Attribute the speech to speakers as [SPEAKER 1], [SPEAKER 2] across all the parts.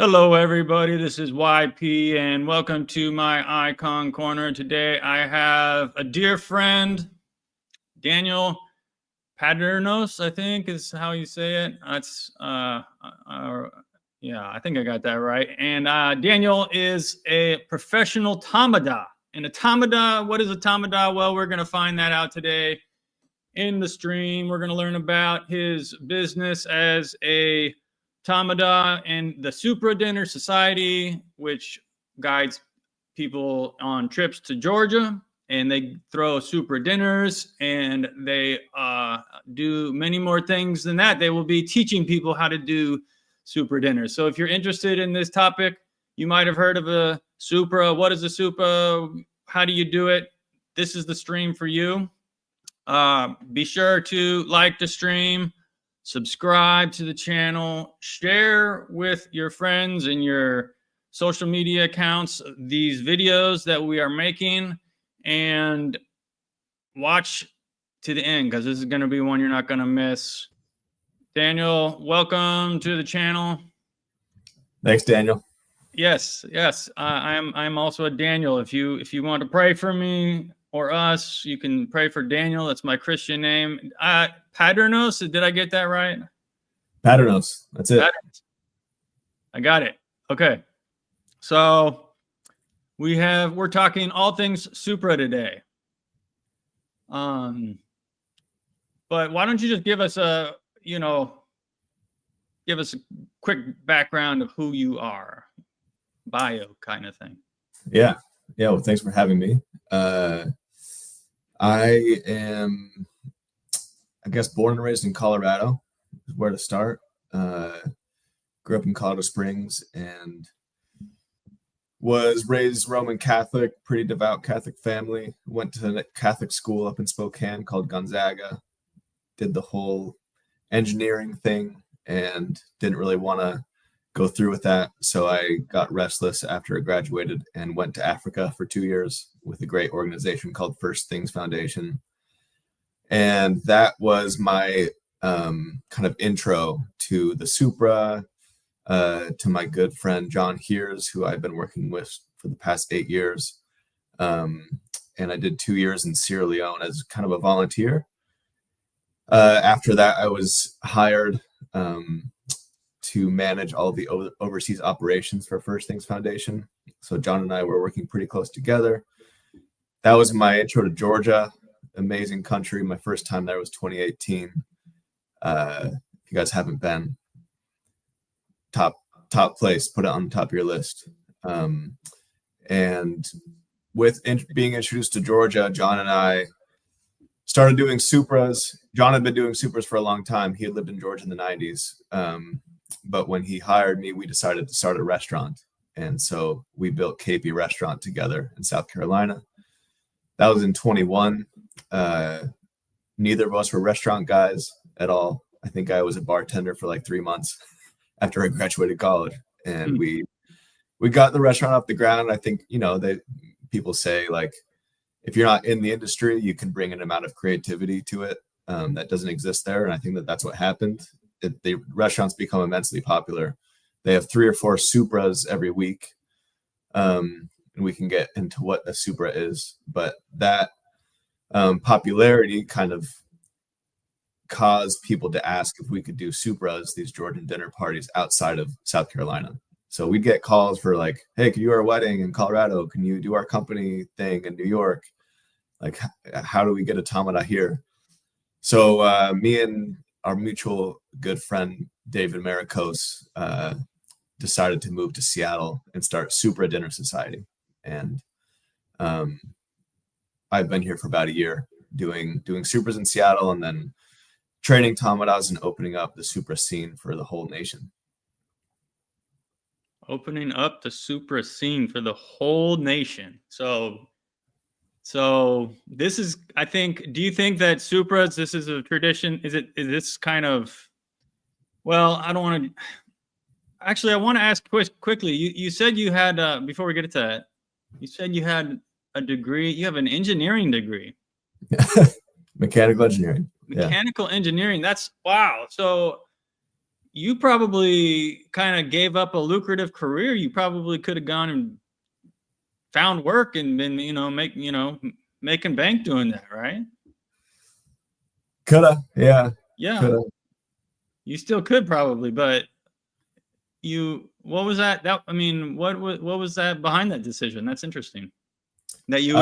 [SPEAKER 1] Hello, everybody. This is YP, and welcome to my Icon Corner. Today, I have a dear friend, Daniel Padrnos, I think is how you say it. That's, yeah, I think I got that right. And Daniel is a professional Tamada. And a Tamada, what is a Tamada? Well, we're going to find that out today in the stream. We're going to learn about his business as a Tamada and the Supra Dinner Society, which guides people on trips to Georgia, and they throw Supra dinners, and they do many more things than that. They will be teaching people how to do Supra dinners. So if you're interested in this topic, you might have heard of a Supra. What is a Supra? How do you do it? This is the stream for you. Be sure to like the stream, subscribe to the channel, share with your friends and your social media accounts these videos that we are making, and watch to the end because this is going to be one you're not going to miss. Daniel, welcome to the channel.
[SPEAKER 2] Thanks, Daniel.
[SPEAKER 1] Yes. I'm also a Daniel. If you want to pray for me or us, you can pray for Daniel. That's my Christian name. Padrnos, did I get that right?
[SPEAKER 2] Padrnos, that's it.
[SPEAKER 1] Padrnos. I got it. Okay. So we're talking all things Supra today. But why don't you just give us a quick background of who you are, bio kind of thing.
[SPEAKER 2] Yeah. Well, thanks for having me. I am, I guess, born and raised in Colorado is where to start. Grew up in Colorado Springs and was raised Roman Catholic, pretty devout Catholic family. Went to a Catholic school up in Spokane called Gonzaga. Did the whole engineering thing and didn't really want to go through with that. So I got restless after I graduated and went to Africa for 2 years with a great organization called First Things Foundation. And that was my kind of intro to the Supra, to my good friend, John Heers, who I've been working with for the past 8 years. And I did 2 years in Sierra Leone as kind of a volunteer. After that, I was hired to manage all the overseas operations for First Things Foundation. So John and I were working pretty close together. That was my intro to Georgia. Amazing country. My first time there was 2018. If you guys haven't been, top place, put it on the top of your list. And with being introduced to Georgia, John and I started doing Supras. John had been doing Supras for a long time. He had lived in Georgia in the 90s. But when he hired me, we decided to start a restaurant. And so we built KP Restaurant together in South Carolina. That was in 21. Neither of us were restaurant guys at all. I think I was a bartender for like 3 months after I graduated college. And we got the restaurant off the ground. I think, people say, like, if you're not in the industry, you can bring an amount of creativity to it that doesn't exist there. And I think that's what happened. The restaurants become immensely popular. They have 3 or 4 Supras every week. And we can get into what a Supra is. But that popularity kind of caused people to ask if we could do Supras, these Georgian dinner parties, outside of South Carolina. So we'd get calls for like, hey, can you do our wedding in Colorado? Can you do our company thing in New York? Like, how do we get a Tamada here? So me and our mutual good friend, David Maricos, decided to move to Seattle and start Supra Dinner Society. And I've been here for about a year doing Supras in Seattle and then training Tamadas and opening up the Supra scene for the whole nation.
[SPEAKER 1] Opening up the Supra scene for the whole nation. So this is, I think, do you think that Supras, this is a tradition? Is this kind of, well, I don't want to, actually, I want to ask quickly. You said you had, before we get into that, you said you had a degree, you have an engineering degree.
[SPEAKER 2] Mechanical engineering.
[SPEAKER 1] Mechanical engineering. That's, wow. So you probably kind of gave up a lucrative career. You probably could have gone and found work and been, making bank doing that, right?
[SPEAKER 2] Coulda, yeah,
[SPEAKER 1] Yeah,
[SPEAKER 2] coulda.
[SPEAKER 1] you still could probably, but what was that? What was that behind that decision? That's interesting. That you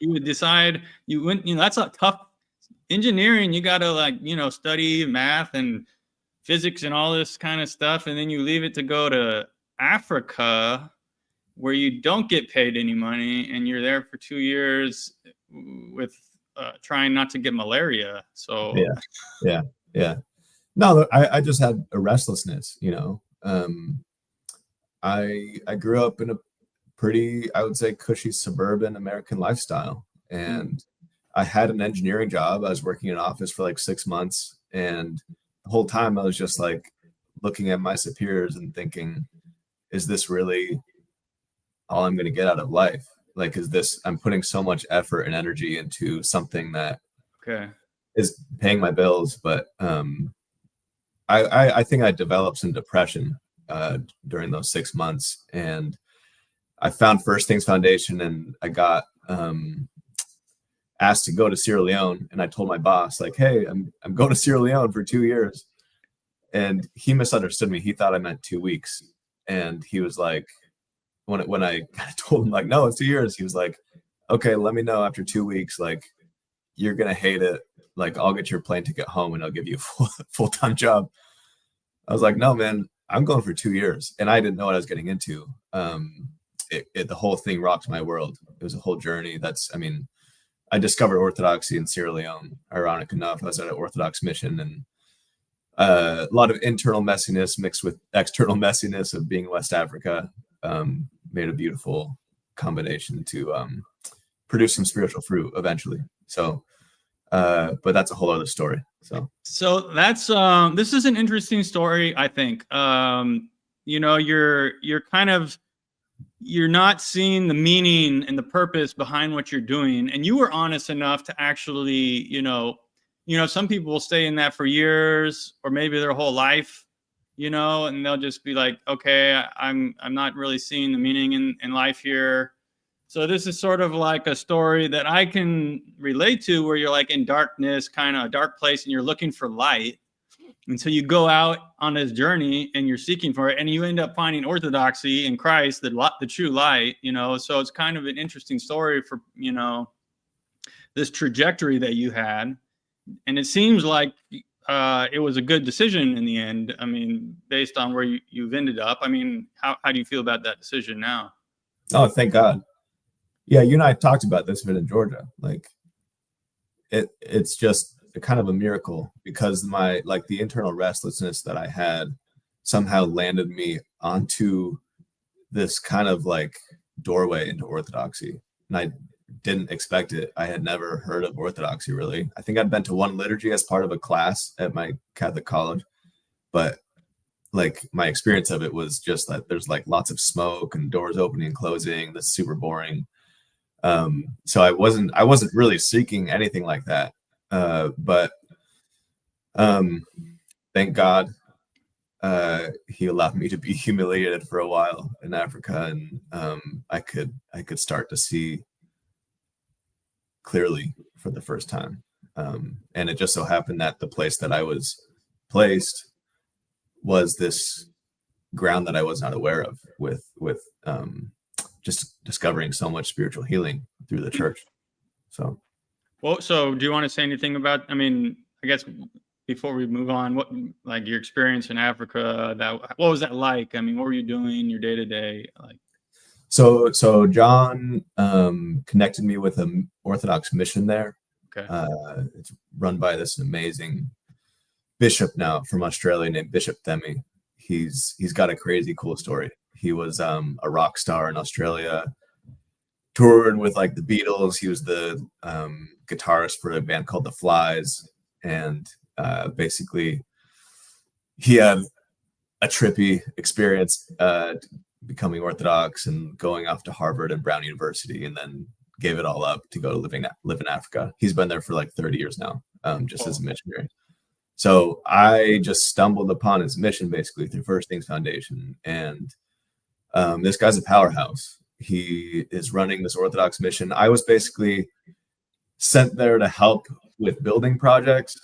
[SPEAKER 1] would decide you went, that's a tough engineering. You got to study math and physics and all this kind of stuff, and then you leave it to go to Africa where you don't get paid any money and you're there for 2 years with trying not to get malaria. So
[SPEAKER 2] yeah. No, I just had a restlessness, I grew up in a pretty, I would say, cushy suburban American lifestyle. And I had an engineering job. I was working in an office for like 6 months. And the whole time I was just like looking at my superiors and thinking, is this really all I'm going to get out of life? Like, I'm putting so much effort and energy into something that is paying my bills. But I think I developed some depression during those 6 months, and I found First Things Foundation, and I got asked to go to Sierra Leone, and I told my boss, like, hey, I'm going to Sierra Leone for 2 years. And he misunderstood me. He thought I meant 2 weeks. And he was like, when I told him, like, no, it's 2 years, he was like, okay, let me know after 2 weeks, like, you're gonna hate it. Like, I'll get your plane ticket home and I'll give you a full-time job. I was like, no, man, I'm going for 2 years. And I didn't know what I was getting into. The whole thing rocked my world. It was a whole journey. I discovered Orthodoxy in Sierra Leone. Ironic enough, I was at an Orthodox mission, and a lot of internal messiness mixed with external messiness of being in West Africa made a beautiful combination to produce some spiritual fruit eventually. So, but that's a whole other story. So
[SPEAKER 1] that's this is an interesting story, I think. You're not seeing the meaning and the purpose behind what you're doing, and you were honest enough to actually, some people will stay in that for years or maybe their whole life, and they'll just be like, okay, I'm not really seeing the meaning in life here. So this is sort of like a story that I can relate to, where you're like in darkness, kind of a dark place, and you're looking for light. And so you go out on this journey and you're seeking for it, and you end up finding orthodoxy in Christ, the true light, So it's kind of an interesting story for, this trajectory that you had. And it seems like it was a good decision in the end. Based on where you've ended up. How do you feel about that decision now?
[SPEAKER 2] Oh, thank God. Yeah, you and I talked about this bit in Georgia. Like, it's just kind of a miracle, because the internal restlessness that I had somehow landed me onto this kind of like doorway into Orthodoxy. And I didn't expect it. I had never heard of Orthodoxy, really. I think I'd been to one liturgy as part of a class at my Catholic college, but like my experience of it was just that there's like lots of smoke and doors opening and closing. That's super boring. So I wasn't really seeking anything like that. But thank God he allowed me to be humiliated for a while in Africa, and I could start to see clearly for the first time. And it just so happened that the place that I was placed was this ground that I was not aware of, with just discovering so much spiritual healing through the church. So
[SPEAKER 1] do you want to say anything about, I guess before we move on, what, like, your experience in Africa, what was that like? What were you doing your day to day? Like,
[SPEAKER 2] so John connected me with an Orthodox mission there.
[SPEAKER 1] Okay.
[SPEAKER 2] It's run by this amazing bishop now from Australia named Bishop Themi. He's got a crazy cool story. He was a rock star in Australia, touring with like the Beatles. He was the guitarist for a band called the Flies, and basically he had a trippy experience becoming Orthodox and going off to Harvard and Brown University, and then gave it all up to go to live in Africa. He's been there for like 30 years now, just as a missionary. So I just stumbled upon his mission basically through First Things Foundation. And this guy's a powerhouse. He is running this Orthodox mission. I was basically sent there to help with building projects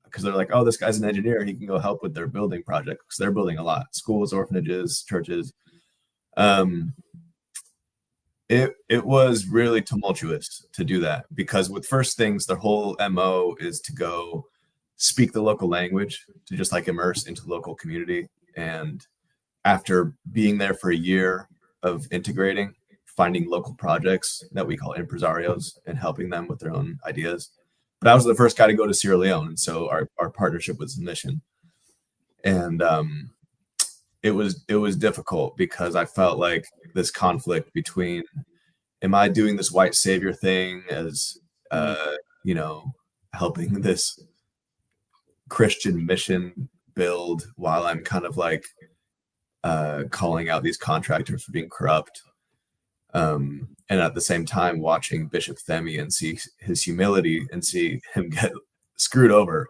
[SPEAKER 2] because they're like, oh, this guy's an engineer. He can go help with their building project because they're building a lot. Schools, orphanages, churches. It was really tumultuous to do that because with First Things, their whole MO is to go speak the local language, to just like immerse into the local community. And after being there for a year of integrating, finding local projects that we call impresarios and helping them with their own ideas. But I was the first guy to go to Sierra Leone. And so our partnership was the mission. And it was difficult because I felt like this conflict between, am I doing this white savior thing as, helping this Christian mission build while I'm kind of like calling out these contractors for being corrupt. And at the same time watching Bishop Themi and see his humility and see him get screwed over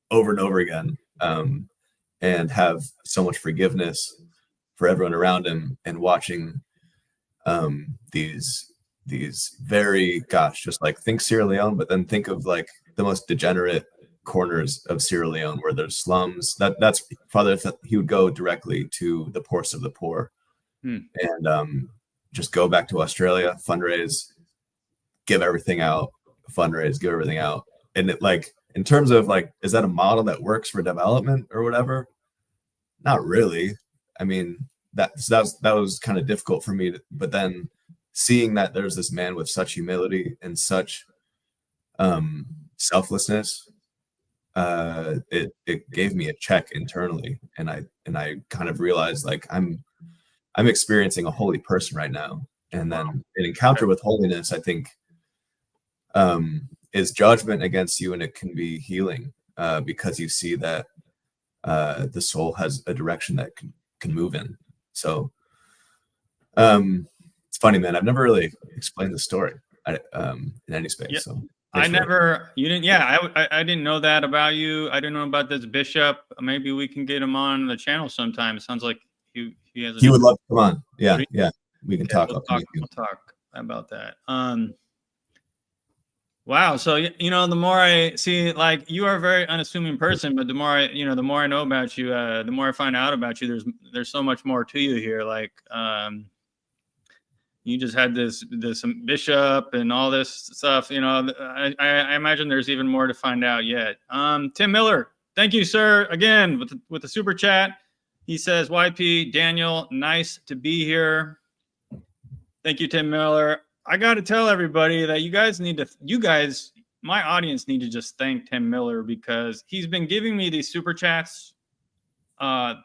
[SPEAKER 2] and over again, and have so much forgiveness for everyone around him, and watching these very, just like think Sierra Leone, but then think of like the most degenerate corners of Sierra Leone where there's slums. That's Father, he would go directly to the poorest of the poor, and just go back to Australia, fundraise, give everything out, fundraise, give everything out. And it, like, in terms of like, is that a model that works for development or whatever? Not really. I mean, that was kind of difficult for me but then seeing that there's this man with such humility and such selflessness, it gave me a check internally, and I kind of realized like I'm experiencing a holy person right now. And then an encounter with holiness, I think, is judgment against you, and it can be healing because you see that the soul has a direction that can move in. So it's funny, man. I've never really explained the story in any space.
[SPEAKER 1] Yeah.
[SPEAKER 2] So
[SPEAKER 1] I didn't know that about you. I didn't know about this bishop. Maybe we can get him on the channel sometime. It sounds like he
[SPEAKER 2] would love to come on. Yeah. We can talk.
[SPEAKER 1] We'll talk about that. Wow. So, the more I see, like, you are a very unassuming person, but the more I know about you, the more I find out about you, there's so much more to you here. Like, you just had this bishop and all this stuff, I imagine there's even more to find out yet. Tim Miller, thank you, sir. Again, with the super chat. He says, YP, Daniel, nice to be here. Thank you, Tim Miller. I got to tell everybody that my audience need to just thank Tim Miller because he's been giving me these super chats.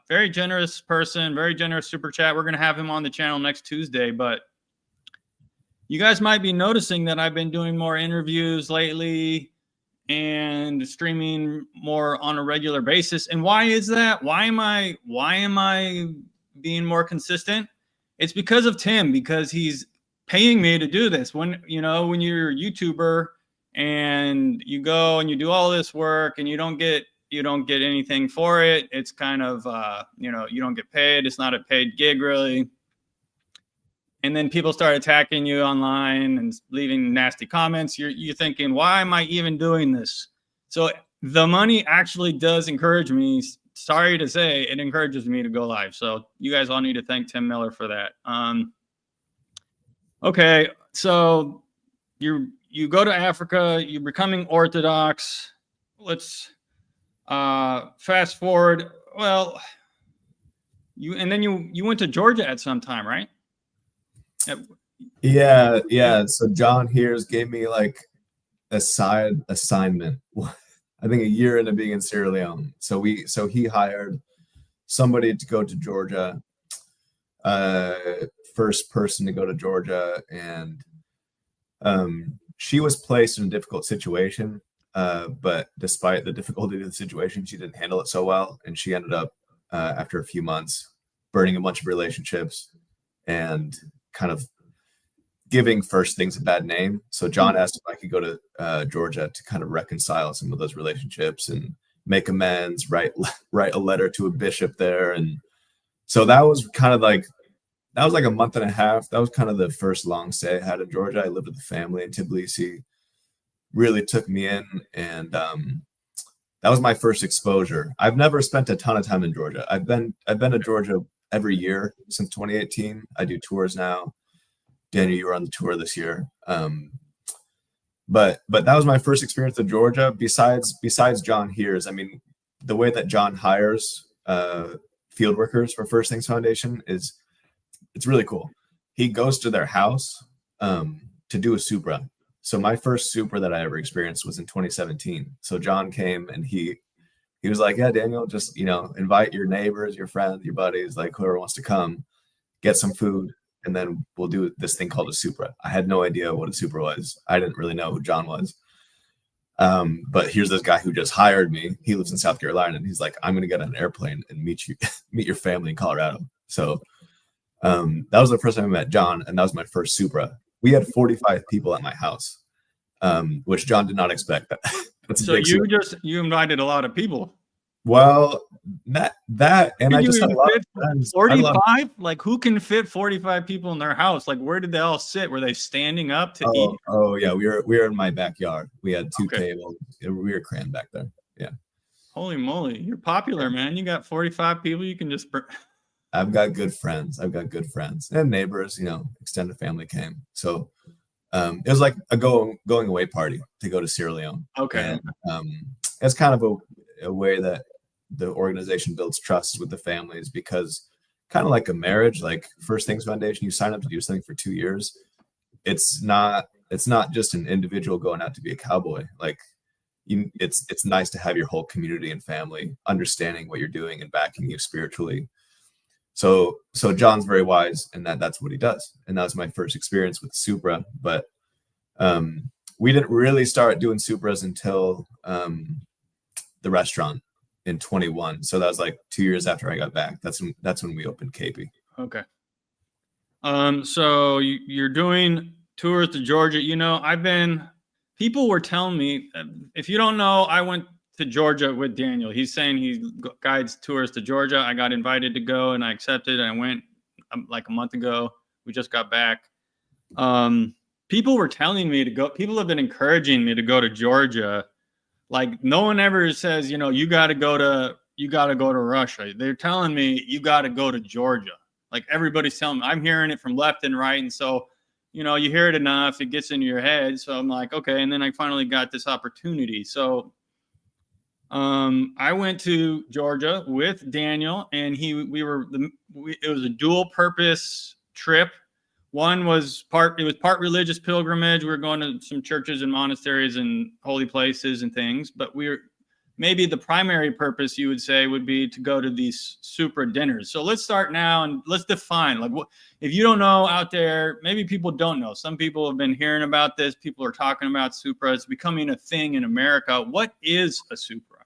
[SPEAKER 1] Very generous person, very generous super chat. We're going to have him on the channel next Tuesday, but you guys might be noticing that I've been doing more interviews lately and streaming more on a regular basis. And why is that? Why am I being more consistent? It's because of Tim, because he's paying me to do this. When you're a YouTuber and you go and you do all this work and you don't get anything for it, it's kind of you don't get paid. It's not a paid gig really. And then people start attacking you online and leaving nasty comments. You're thinking, why am I even doing this? So the money actually does encourage me. Sorry to say, it encourages me to go live. So you guys all need to thank Tim Miller for that. Okay, so you go to Africa. You're becoming Orthodox. Let's fast forward. Well, you went to Georgia at some time, right?
[SPEAKER 2] Yeah. So John Hears gave me like a side assignment. I think a year into being in Sierra Leone. So he hired somebody to go to Georgia, first person to go to Georgia, and she was placed in a difficult situation. But despite the difficulty of the situation, she didn't handle it so well, and she ended up after a few months burning a bunch of relationships and kind of giving First Things a bad name. So John asked if I could go to Georgia to kind of reconcile some of those relationships and make amends, write a letter to a bishop there. And so that was kind of like, that was like a month and a half. That was kind of the first long stay I had in Georgia. I lived with the family in Tbilisi, really took me in. And that was my first exposure. I've never spent a ton of time in Georgia. I've been to Georgia every year since 2018. I do tours now. Daniel, you were on the tour this year. But that was my first experience of Georgia. Besides John Hears, I mean, the way that John hires field workers for First Things Foundation it's really cool. He goes to their house to do a Supra. So my first Supra that I ever experienced was in 2017. So John came and he was like, yeah, Daniel, just, invite your neighbors, your friends, your buddies, like whoever wants to come, get some food, and then we'll do this thing called a Supra. I had no idea what a Supra was. I didn't really know who John was. But here's this guy who just hired me. He lives in South Carolina, and he's like, I'm going to get on an airplane and meet your family in Colorado. So that was the first time I met John, and that was my first Supra. We had 45 people at my house, which John did not expect. That's
[SPEAKER 1] so you invited a lot of people.
[SPEAKER 2] Well, that and I just had a lot of friends.
[SPEAKER 1] 45? Like, who can fit 45 people in their house? Like, where did they all sit? Were they standing up to eat?
[SPEAKER 2] Oh yeah, we were in my backyard. We had two tables. We were crammed back there. Yeah.
[SPEAKER 1] Holy moly, you're popular, man. You got 45 people. You can just.
[SPEAKER 2] I've got good friends. And neighbors. Extended family came. So it was like a going away party to go to Sierra Leone.
[SPEAKER 1] Okay.
[SPEAKER 2] And, it's kind of a way that the organization builds trust with the families, because kind of like a marriage, like First Things Foundation, you sign up to do something for 2 years. It's not just an individual going out to be a cowboy. Like it's nice to have your whole community and family understanding what you're doing and backing you spiritually. So John's very wise, and that's what he does. And that was my first experience with Supra. But we didn't really start doing Supras until the restaurant in 21. So that was like 2 years after I got back. That's when we opened KP.
[SPEAKER 1] Okay. So you're doing tours to Georgia. People were telling me, if you don't know, I went to Georgia with Daniel. He's saying he guides tours to Georgia. I got invited to go and I accepted. I went like a month ago. We just got back. People were telling me to go. People have been encouraging me to go to Georgia. Like, no one ever says, you got to go to Russia. They're telling me you got to go to Georgia. Like, everybody's telling me. I'm hearing it from left and right. And so, you hear it enough, it gets into your head. So I'm like, okay. And then I finally got this opportunity. So I went to Georgia with Daniel, and it was a dual purpose trip. One was part religious pilgrimage. We were going to some churches and monasteries and holy places and things, but maybe the primary purpose, you would say, would be to go to these Supra dinners. So let's start now and let's define, like, what, if you don't know out there, maybe people don't know. Some people have been hearing about this. People are talking about Supra. It's becoming a thing in America. What is a Supra?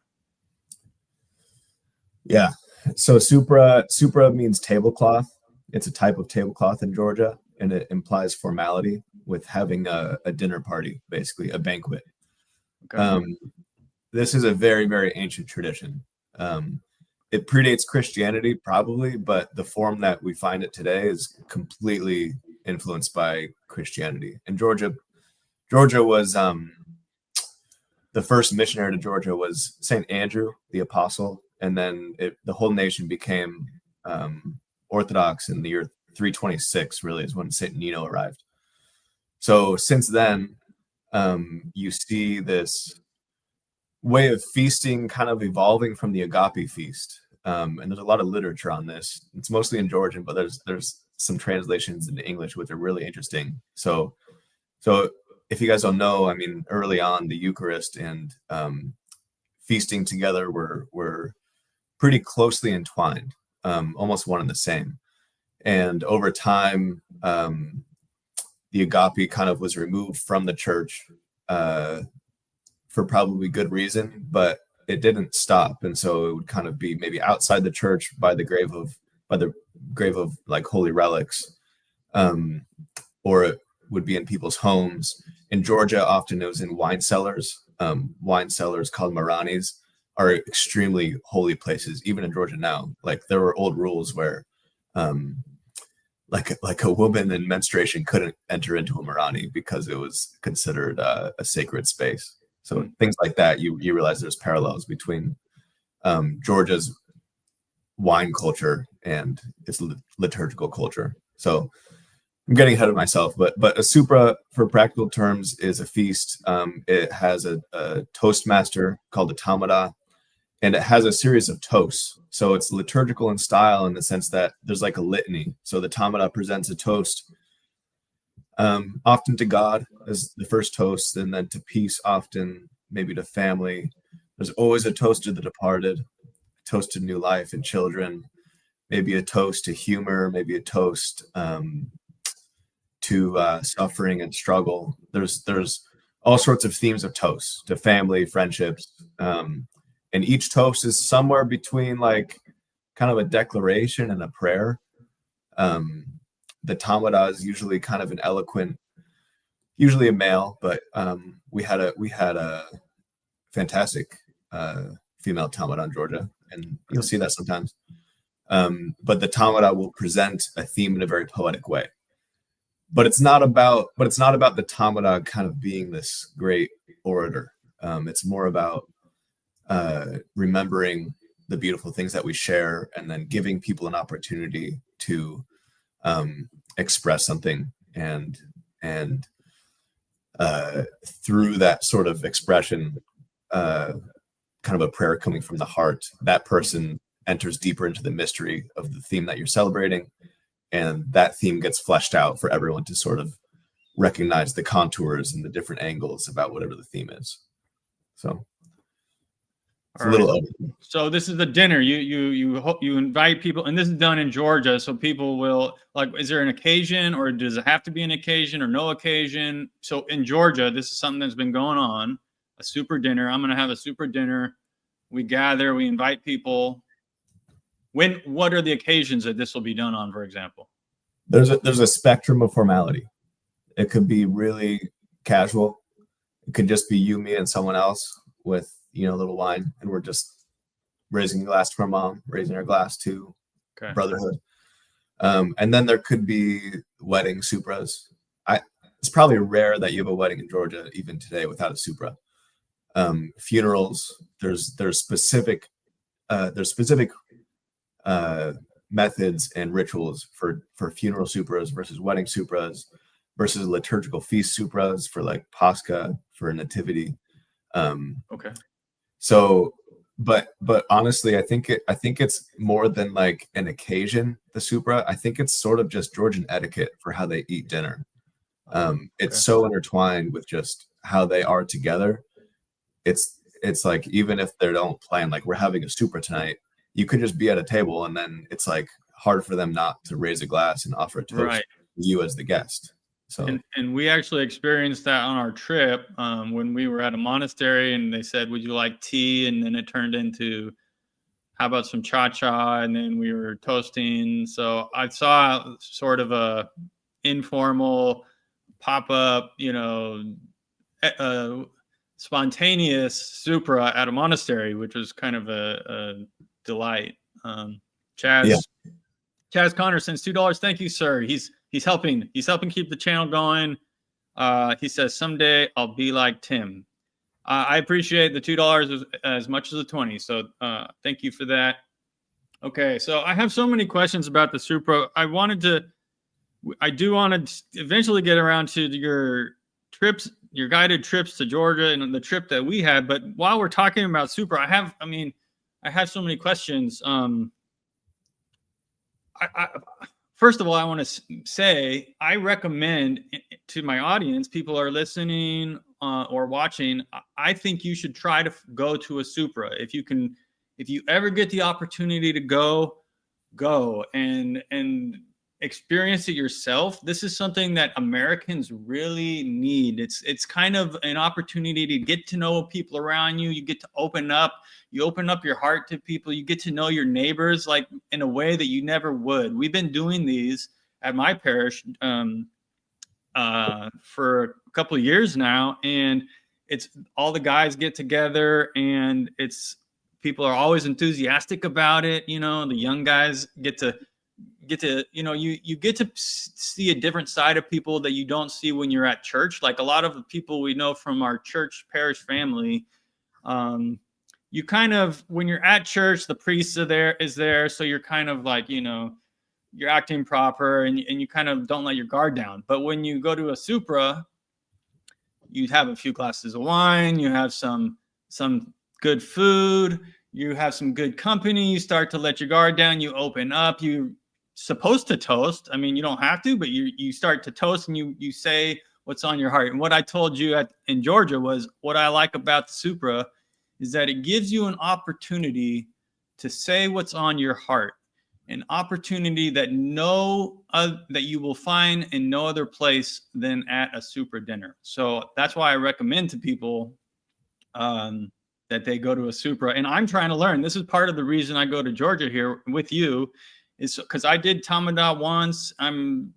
[SPEAKER 2] Yeah. So Supra means tablecloth. It's a type of tablecloth in Georgia, and it implies formality with having a dinner party, basically a banquet. Okay. This is a very, very ancient tradition. It predates Christianity probably, but the form that we find it today is completely influenced by Christianity. And Georgia was the first missionary to Georgia was St. Andrew, the apostle, and then the whole nation became Orthodox in the year 326, really, is when St. Nino arrived. So since then, you see this way of feasting kind of evolving from the agape feast. And there's a lot of literature on this. It's mostly in Georgian, but there's some translations into English, which are really interesting. So if you guys don't know, I mean, early on, the Eucharist and feasting together were pretty closely entwined, almost one and the same. And over time, the agape kind of was removed from the church for probably good reason, but it didn't stop. And so it would kind of be maybe outside the church by the grave of like holy relics, or it would be in people's homes. In Georgia, often it was in wine cellars. Wine cellars called Maranis are extremely holy places, even in Georgia now. Like there were old rules where, like a woman in menstruation couldn't enter into a Marani because it was considered a sacred space. So things like that, you realize there's parallels between Georgia's wine culture and its liturgical culture. So I'm getting ahead of myself, but a supra, for practical terms, is a feast. It has a toastmaster called a Tamada, and it has a series of toasts. So it's liturgical in style in the sense that there's like a litany. So the Tamada presents a toast, often to God as the first toast, and then to peace, often maybe to family. There's always a toast to the departed, a toast to new life and children, maybe a toast to humor, maybe a toast to suffering and struggle. There's all sorts of themes of toasts to family, friendships, and each toast is somewhere between like kind of a declaration and a prayer. The Tamada is usually kind of an eloquent, usually a male, but we had a fantastic female Tamada in Georgia, and you'll see that sometimes. But the Tamada will present a theme in a very poetic way. But it's not about the Tamada kind of being this great orator. It's more about remembering the beautiful things that we share, and then giving people an opportunity to express something, and through that sort of expression, kind of a prayer coming from the heart, that person enters deeper into the mystery of the theme that you're celebrating, and that theme gets fleshed out for everyone to sort of recognize the contours and the different angles about whatever the theme is. So it's a little open.
[SPEAKER 1] So this is the dinner. You invite people, and this is done in Georgia, so people will, like, is there an occasion, or does it have to be an occasion, or no occasion? So in Georgia, this is something that's been going on, a Supra dinner. I'm going to have a Supra dinner. We gather, we invite people. What are the occasions that this will be done on, for example?
[SPEAKER 2] There's a spectrum of formality. It could be really casual. It could just be you, me, and someone else with, a little wine, and we're just raising a glass to our mom, raising our glass to brotherhood. And then there could be wedding supras. It's probably rare that you have a wedding in Georgia even today without a supra. Funerals, there's specific methods and rituals for funeral supras versus wedding supras versus liturgical feast supras for like Pascha, for nativity. So, but honestly, I think it's more than like an occasion, the supra. I think it's sort of just Georgian etiquette for how they eat dinner. It's so intertwined with just how they are together. It's like, even if they don't plan, like we're having a supra tonight, you could just be at a table, and then it's like hard for them not to raise a glass and offer a toast to you as the guest. So,
[SPEAKER 1] and we actually experienced that on our trip when we were at a monastery, and they said, "Would you like tea?" And then it turned into, "How about some cha-cha?" And then we were toasting. So I saw sort of a informal pop-up, spontaneous supra at a monastery, which was kind of a delight. Chaz Connor sends $2. Thank you, sir. He's helping keep the channel going. He says, someday I'll be like Tim. I appreciate the $2 as much as the 20. So thank you for that. Okay, so I have so many questions about the Supra. I do want to eventually get around to your trips, your guided trips to Georgia and the trip that we had. But while we're talking about Supra, I have so many questions. First of all, I want to say I recommend to my audience, people are listening or watching, I think you should try to go to a Supra. If you ever get the opportunity to go and experience it yourself. This is something that Americans really need. It's kind of an opportunity to get to know people around you. You get to open up your heart to people. You get to know your neighbors like in a way that you never would. We've been doing these at my parish for a couple of years now, and it's all the guys get together, and it's people are always enthusiastic about it. The young guys get to you get to see a different side of people that you don't see when you're at church. Like a lot of the people we know from our church parish family, you kind of, when you're at church, the priest is there, so you're kind of like, you're acting proper, and you kind of don't let your guard down. But when you go to a Supra, you have a few glasses of wine, you have some good food, you have some good company, you start to let your guard down, you open up, you're supposed to toast. I mean, you don't have to, but you start to toast, and you say what's on your heart. And what I told you in Georgia was, what I like about the Supra is that it gives you an opportunity to say what's on your heart, an opportunity that that you will find in no other place than at a Supra dinner. So that's why I recommend to people that they go to a Supra. And I'm trying to learn. This is part of the reason I go to Georgia here with you, is because I did Tamada once. I'm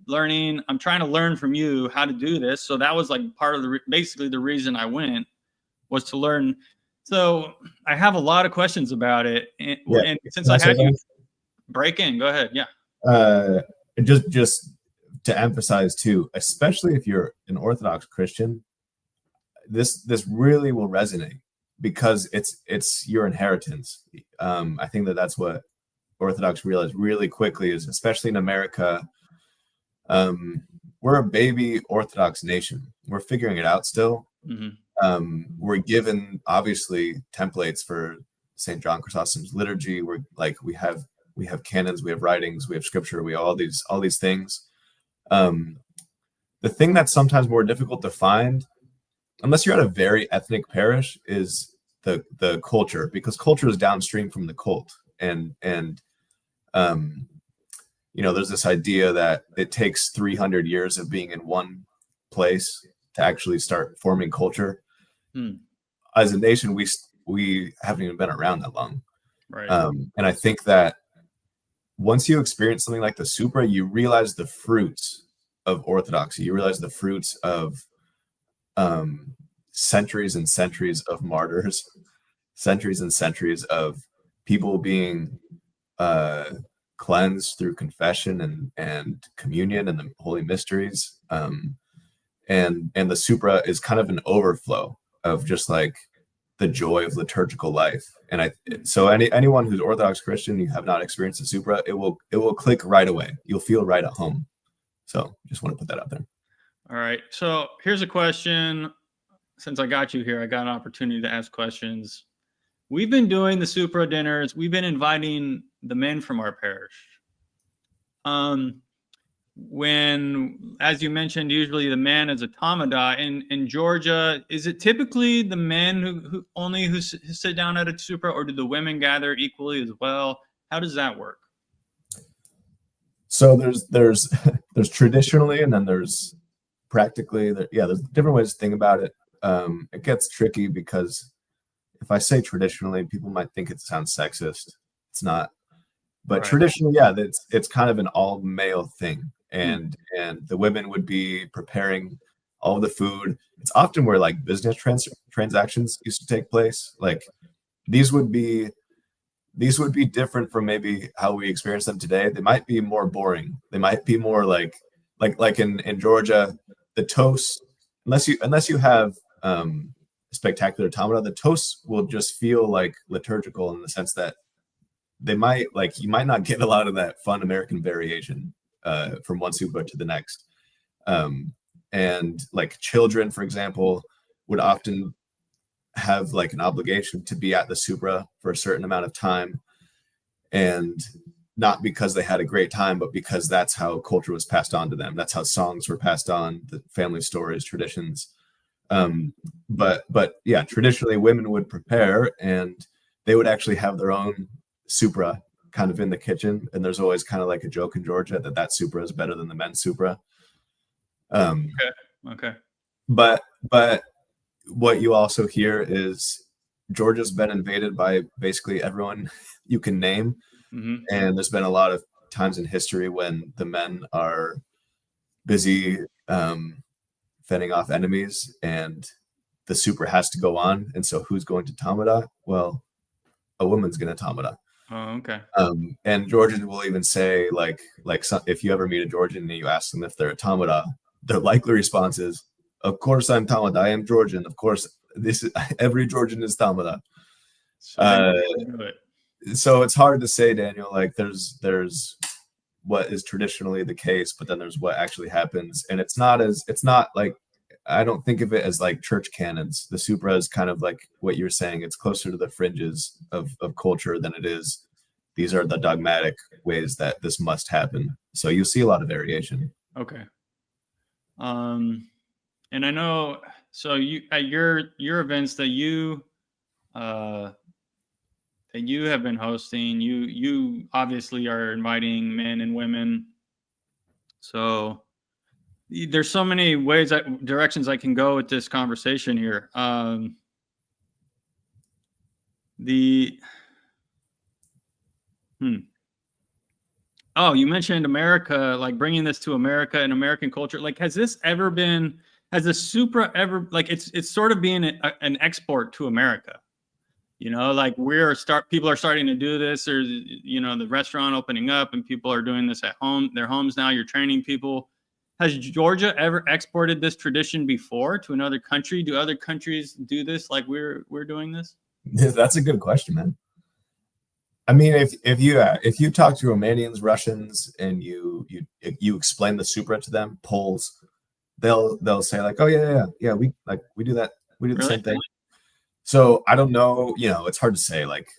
[SPEAKER 1] trying to learn from you how to do this. So that was like part of basically the reason I went, was to learn. So I have a lot of questions about it. And since I had you break in, go ahead. Yeah.
[SPEAKER 2] Just to emphasize too, especially if you're an Orthodox Christian, this really will resonate, because it's your inheritance. I think that's what Orthodox realize really quickly, is especially in America, we're a baby Orthodox nation. We're figuring it out still. Mm-hmm. We're given obviously templates for St. John Chrysostom's liturgy. We have canons, we have writings, we have scripture, we have all these things. The thing that's sometimes more difficult to find, unless you're at a very ethnic parish, is the culture, because culture is downstream from the cult. And there's this idea that it takes 300 years of being in one place to actually start forming culture. As a nation, we haven't even been around that long.
[SPEAKER 1] Right.
[SPEAKER 2] And I think that once you experience something like the Supra, you realize the fruits of orthodoxy. You realize the fruits of centuries and centuries of martyrs, centuries and centuries of people being cleansed through confession and communion and the holy mysteries. And the Supra is kind of an overflow of just like the joy of liturgical life. And so anyone who's Orthodox Christian, you have not experienced the Supra, it will click right away. You'll feel right at home. So just want to put that out there.
[SPEAKER 1] All right. So here's a question. Since I got you here, I got an opportunity to ask questions. We've been doing the Supra dinners. We've been inviting the men from our parish. When, as you mentioned, usually the man is a Tamada. In Georgia, is it typically the men who sit down at a Supra, or do the women gather equally as well? How does that work?
[SPEAKER 2] So there's traditionally, and then there's practically. There's different ways to think about it. It gets tricky because if I say traditionally, people might think it sounds sexist. It's not. But right. Traditionally, it's kind of an all male thing. And the women would be preparing all the food. It's often where like business transactions used to take place. Like these would be different from maybe how we experience them today. They might be more boring. They might be more like in Georgia, the toast, unless you have spectacular Tamada, the toasts will just feel like liturgical in the sense that you might not get a lot of that fun American variation from one Supra to the next. And like children, for example, would often have like an obligation to be at the Supra for a certain amount of time, and not because they had a great time, but because that's how culture was passed on to them. That's how songs were passed on, the family stories, traditions. But yeah, traditionally women would prepare, and they would actually have their own Supra kind of in the kitchen. And there's always kind of like a joke in Georgia that Supra is better than the men's Supra.
[SPEAKER 1] Okay.
[SPEAKER 2] But what you also hear is Georgia's been invaded by basically everyone you can name. Mm-hmm. And there's been a lot of times in history when the men are busy fending off enemies, and the Supra has to go on. And so who's going to Tamada? Well, a woman's gonna Tamada.
[SPEAKER 1] Oh, okay.
[SPEAKER 2] And Georgians will even say if you ever meet a Georgian and you ask them if they're a Tamada, their likely response is, "Of course I'm Tamada. I am Georgian. Of course, this is every Georgian is Tamada."
[SPEAKER 1] So they do it.
[SPEAKER 2] So it's hard to say, Daniel. Like there's what is traditionally the case, but then there's what actually happens, and it's not like, I don't think of it as like church canons. The Supra is kind of like what you're saying. It's closer to the fringes of culture than it is. These are the dogmatic ways that this must happen. So you see a lot of variation.
[SPEAKER 1] Okay. And I know, so you at your events that you have been hosting, you obviously are inviting men and women. So there's so many directions I can go with this conversation here. Oh, you mentioned America, like bringing this to America and American culture. Like, has the Supra ever, like, it's sort of being an export to America? You know, like people are starting to do this. There's, the restaurant opening up and people are doing this at their homes now. You're training people. Has Georgia ever exported this tradition before to another country? Do other countries do this like we're doing this?
[SPEAKER 2] That's a good question, man. I mean, if you talk to Romanians, Russians, and you explain the Supra to them, Poles, they'll say like, "Oh yeah, we do that. We do the same thing." So I don't know, it's hard to say, like,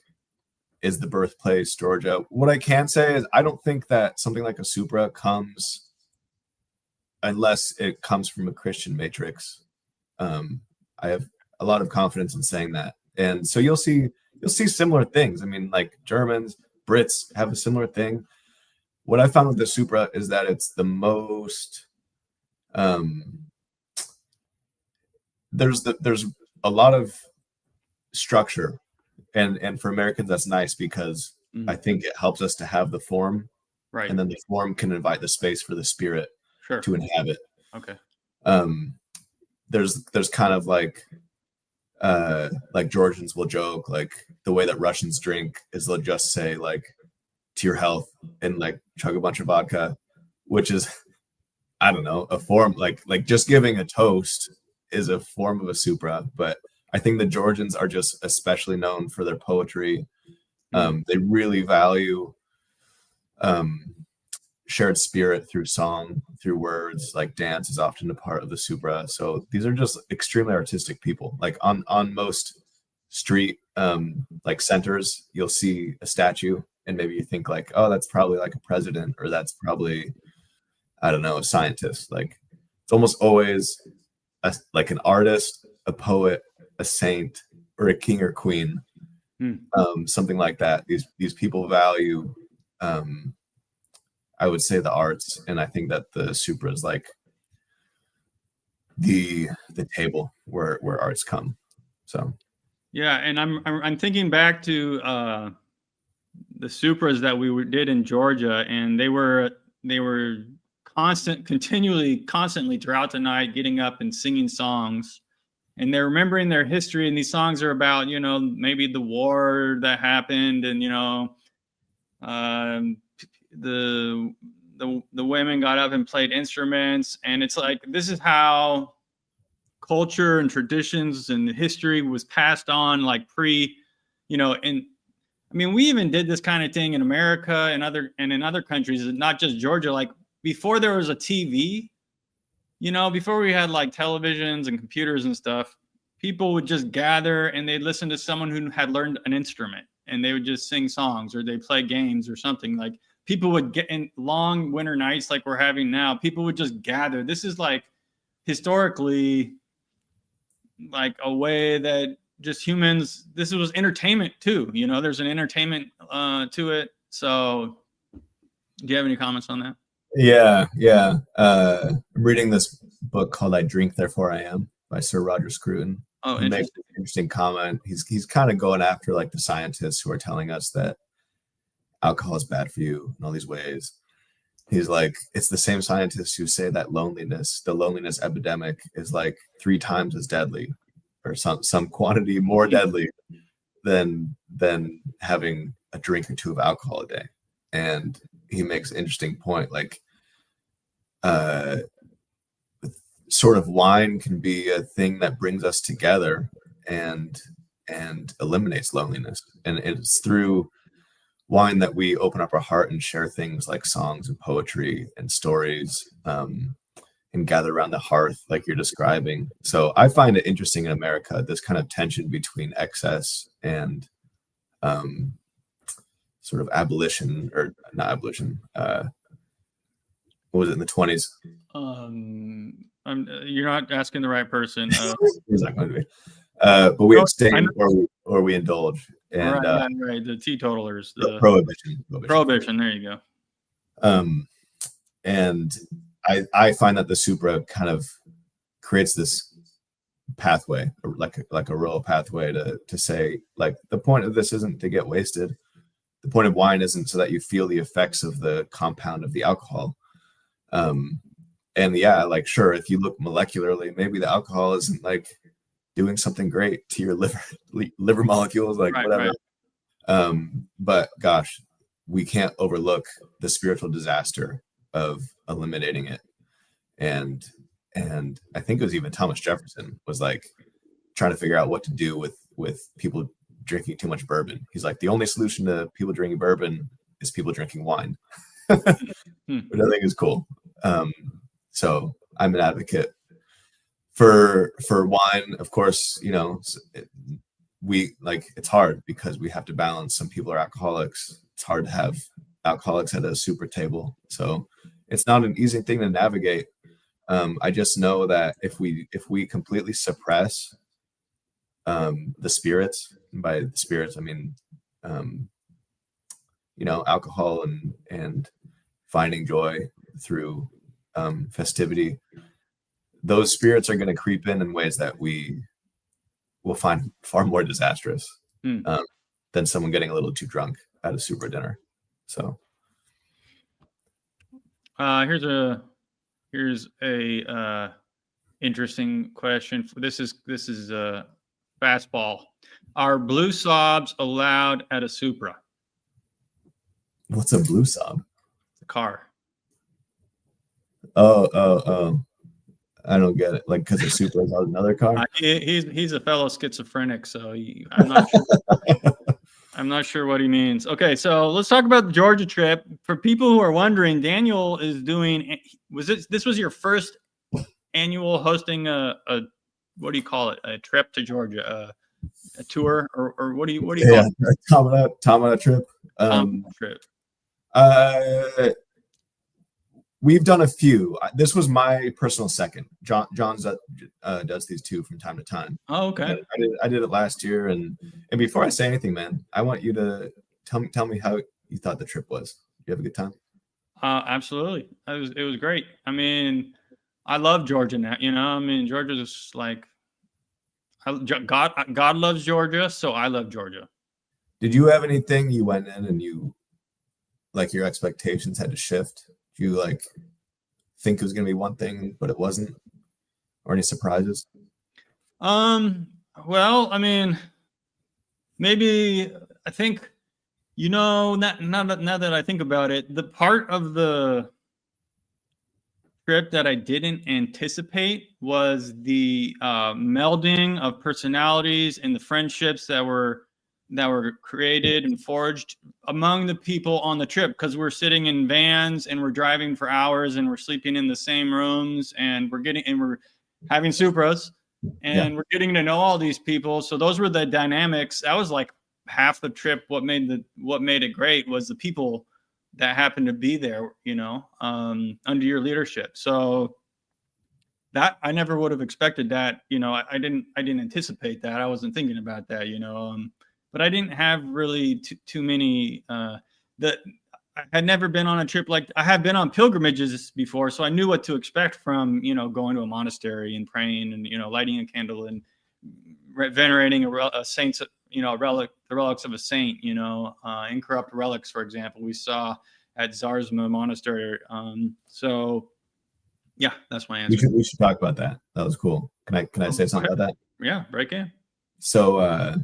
[SPEAKER 2] is the birthplace Georgia? What I can say is I don't think that something like a Supra comes unless it comes from a Christian matrix. I have a lot of confidence in saying that. And so you'll see similar things. I mean, like Germans, Brits have a similar thing. What I found with the Supra is that it's the most there's a lot of structure, and for Americans that's nice because I think it helps us to have the form,
[SPEAKER 1] right?
[SPEAKER 2] And then the form can invite the space for the spirit to inhabit.
[SPEAKER 1] Okay.
[SPEAKER 2] There's kind of like Georgians will joke, like the way that Russians drink is they'll just say like to your health and like chug a bunch of vodka, which is, I don't know, a form like just giving a toast is a form of a Supra. But I think the Georgians are just especially known for their poetry. They really value shared spirit through song, through words. Like dance is often a part of the Supra. So these are just extremely artistic people. Like on most street like centers, you'll see a statue and maybe you think like, oh, that's probably like a president, or that's probably, I don't know, a scientist. Like it's almost always like an artist, a poet, a saint, or a king or queen, something like that. These people value I would say the arts, and I think that the Supra is like the table where arts come. So
[SPEAKER 1] yeah, and I'm thinking back to the Supras that we did in Georgia, and they were constantly throughout the night getting up and singing songs, and they're remembering their history, and these songs are about maybe the war that happened, and the women got up and played instruments, and it's like this is how culture and traditions and history was passed on, like and I mean, we even did this kind of thing in America and in other countries, not just Georgia. Like before there was a TV, before we had like televisions and computers and stuff, people would just gather and they'd listen to someone who had learned an instrument, and they would just sing songs or they play games or something. Like people would get in long winter nights like we're having now. People would just gather. This is like historically like a way that just humans, this was entertainment too. There's an entertainment to it. So do you have any comments on that?
[SPEAKER 2] Yeah. I'm reading this book called I Drink, Therefore I Am by Sir Roger Scruton.
[SPEAKER 1] Oh,
[SPEAKER 2] he makes an interesting comment. He's kind of going after like the scientists who are telling us that alcohol is bad for you in all these ways. He's like, it's the same scientists who say that the loneliness epidemic is like 3 times as deadly, or some quantity more deadly than having a drink or two of alcohol a day. And he makes an interesting point, like sort of wine can be a thing that brings us together and eliminates loneliness. And it's through wine that we open up our heart and share things like songs and poetry and stories, and gather around the hearth like you're describing. So I find it interesting in America, this kind of tension between excess and sort of abolition, or not abolition. What was it in the 20s?
[SPEAKER 1] You're not asking the right person.
[SPEAKER 2] He's not going to be. But we abstain or we indulge. And
[SPEAKER 1] right. The teetotalers. The
[SPEAKER 2] prohibition.
[SPEAKER 1] There you go.
[SPEAKER 2] And I find that the Supra kind of creates this pathway, like a real pathway to say, like, the point of this isn't to get wasted. The point of wine isn't so that you feel the effects of the compound of the alcohol. And yeah, like, sure, if you look molecularly, maybe the alcohol isn't like doing something great to your liver molecules, like whatever. Right. But gosh, we can't overlook the spiritual disaster of eliminating it. And I think it was even Thomas Jefferson was like trying to figure out what to do with people drinking too much bourbon. He's like, the only solution to people drinking bourbon is people drinking wine, which I think is cool. So I'm an advocate for wine. Of course, you know, it's hard because we have to balance. Some people are alcoholics. It's hard to have alcoholics at a Supra table. So it's not an easy thing to navigate. I just know that if we completely suppress the spirits, and by the spirits I mean you know, alcohol and finding joy through festivity, those spirits are going to creep in ways that we will find far more disastrous than someone getting a little too drunk at a Supra dinner. So
[SPEAKER 1] here's a interesting question. This is a fastball. Are blue sobs allowed at a Supra?
[SPEAKER 2] What's a blue sob?
[SPEAKER 1] The car.
[SPEAKER 2] Oh. I don't get it. Like, because a Supra is on another car?
[SPEAKER 1] He's a fellow schizophrenic, so I'm not sure. I'm not sure what he means. Okay, so let's talk about the Georgia trip. For people who are wondering, Daniel is doing. This was your first annual hosting a what do you call it? A trip to Georgia, a tour, or what do you call it?
[SPEAKER 2] Tamada trip.
[SPEAKER 1] Trip.
[SPEAKER 2] We've done a few. This was my personal second. John does these two from time to time.
[SPEAKER 1] Oh, okay.
[SPEAKER 2] I did it last year, and before I say anything, man, I want you to tell me how you thought the trip was. You have a good time?
[SPEAKER 1] Absolutely. It was great. I mean, I love Georgia now. You know, I mean, Georgia's just like God loves Georgia, so I love Georgia.
[SPEAKER 2] Did you have anything you went in and you like your expectations had to shift? Do you like think it was going to be one thing, but it wasn't? Or any surprises?
[SPEAKER 1] Well, I mean, maybe I think, you know, now that I think about it, the part of the trip that I didn't anticipate was the melding of personalities and the friendships that were created and forged among the people on the trip, because we're sitting in vans and we're driving for hours and we're sleeping in the same rooms and we're having Supras and we're getting to know all these people. So those were the dynamics. That was like half the trip. What made it great was the people that happened to be there, you know, under your leadership. So that I never would have expected that, you know, I didn't anticipate that. I wasn't thinking about that, you know, but I didn't have really too many, that I had never been on a trip like I have been on pilgrimages before. So I knew what to expect from, you know, going to a monastery and praying and, you know, lighting a candle and venerating a saint's, you know, the relics of a saint, you know, incorrupt relics, for example, we saw at Zarzma Monastery. So yeah, that's my answer.
[SPEAKER 2] We should talk about that. That was cool. Can I say something about that?
[SPEAKER 1] Yeah, break in.
[SPEAKER 2] So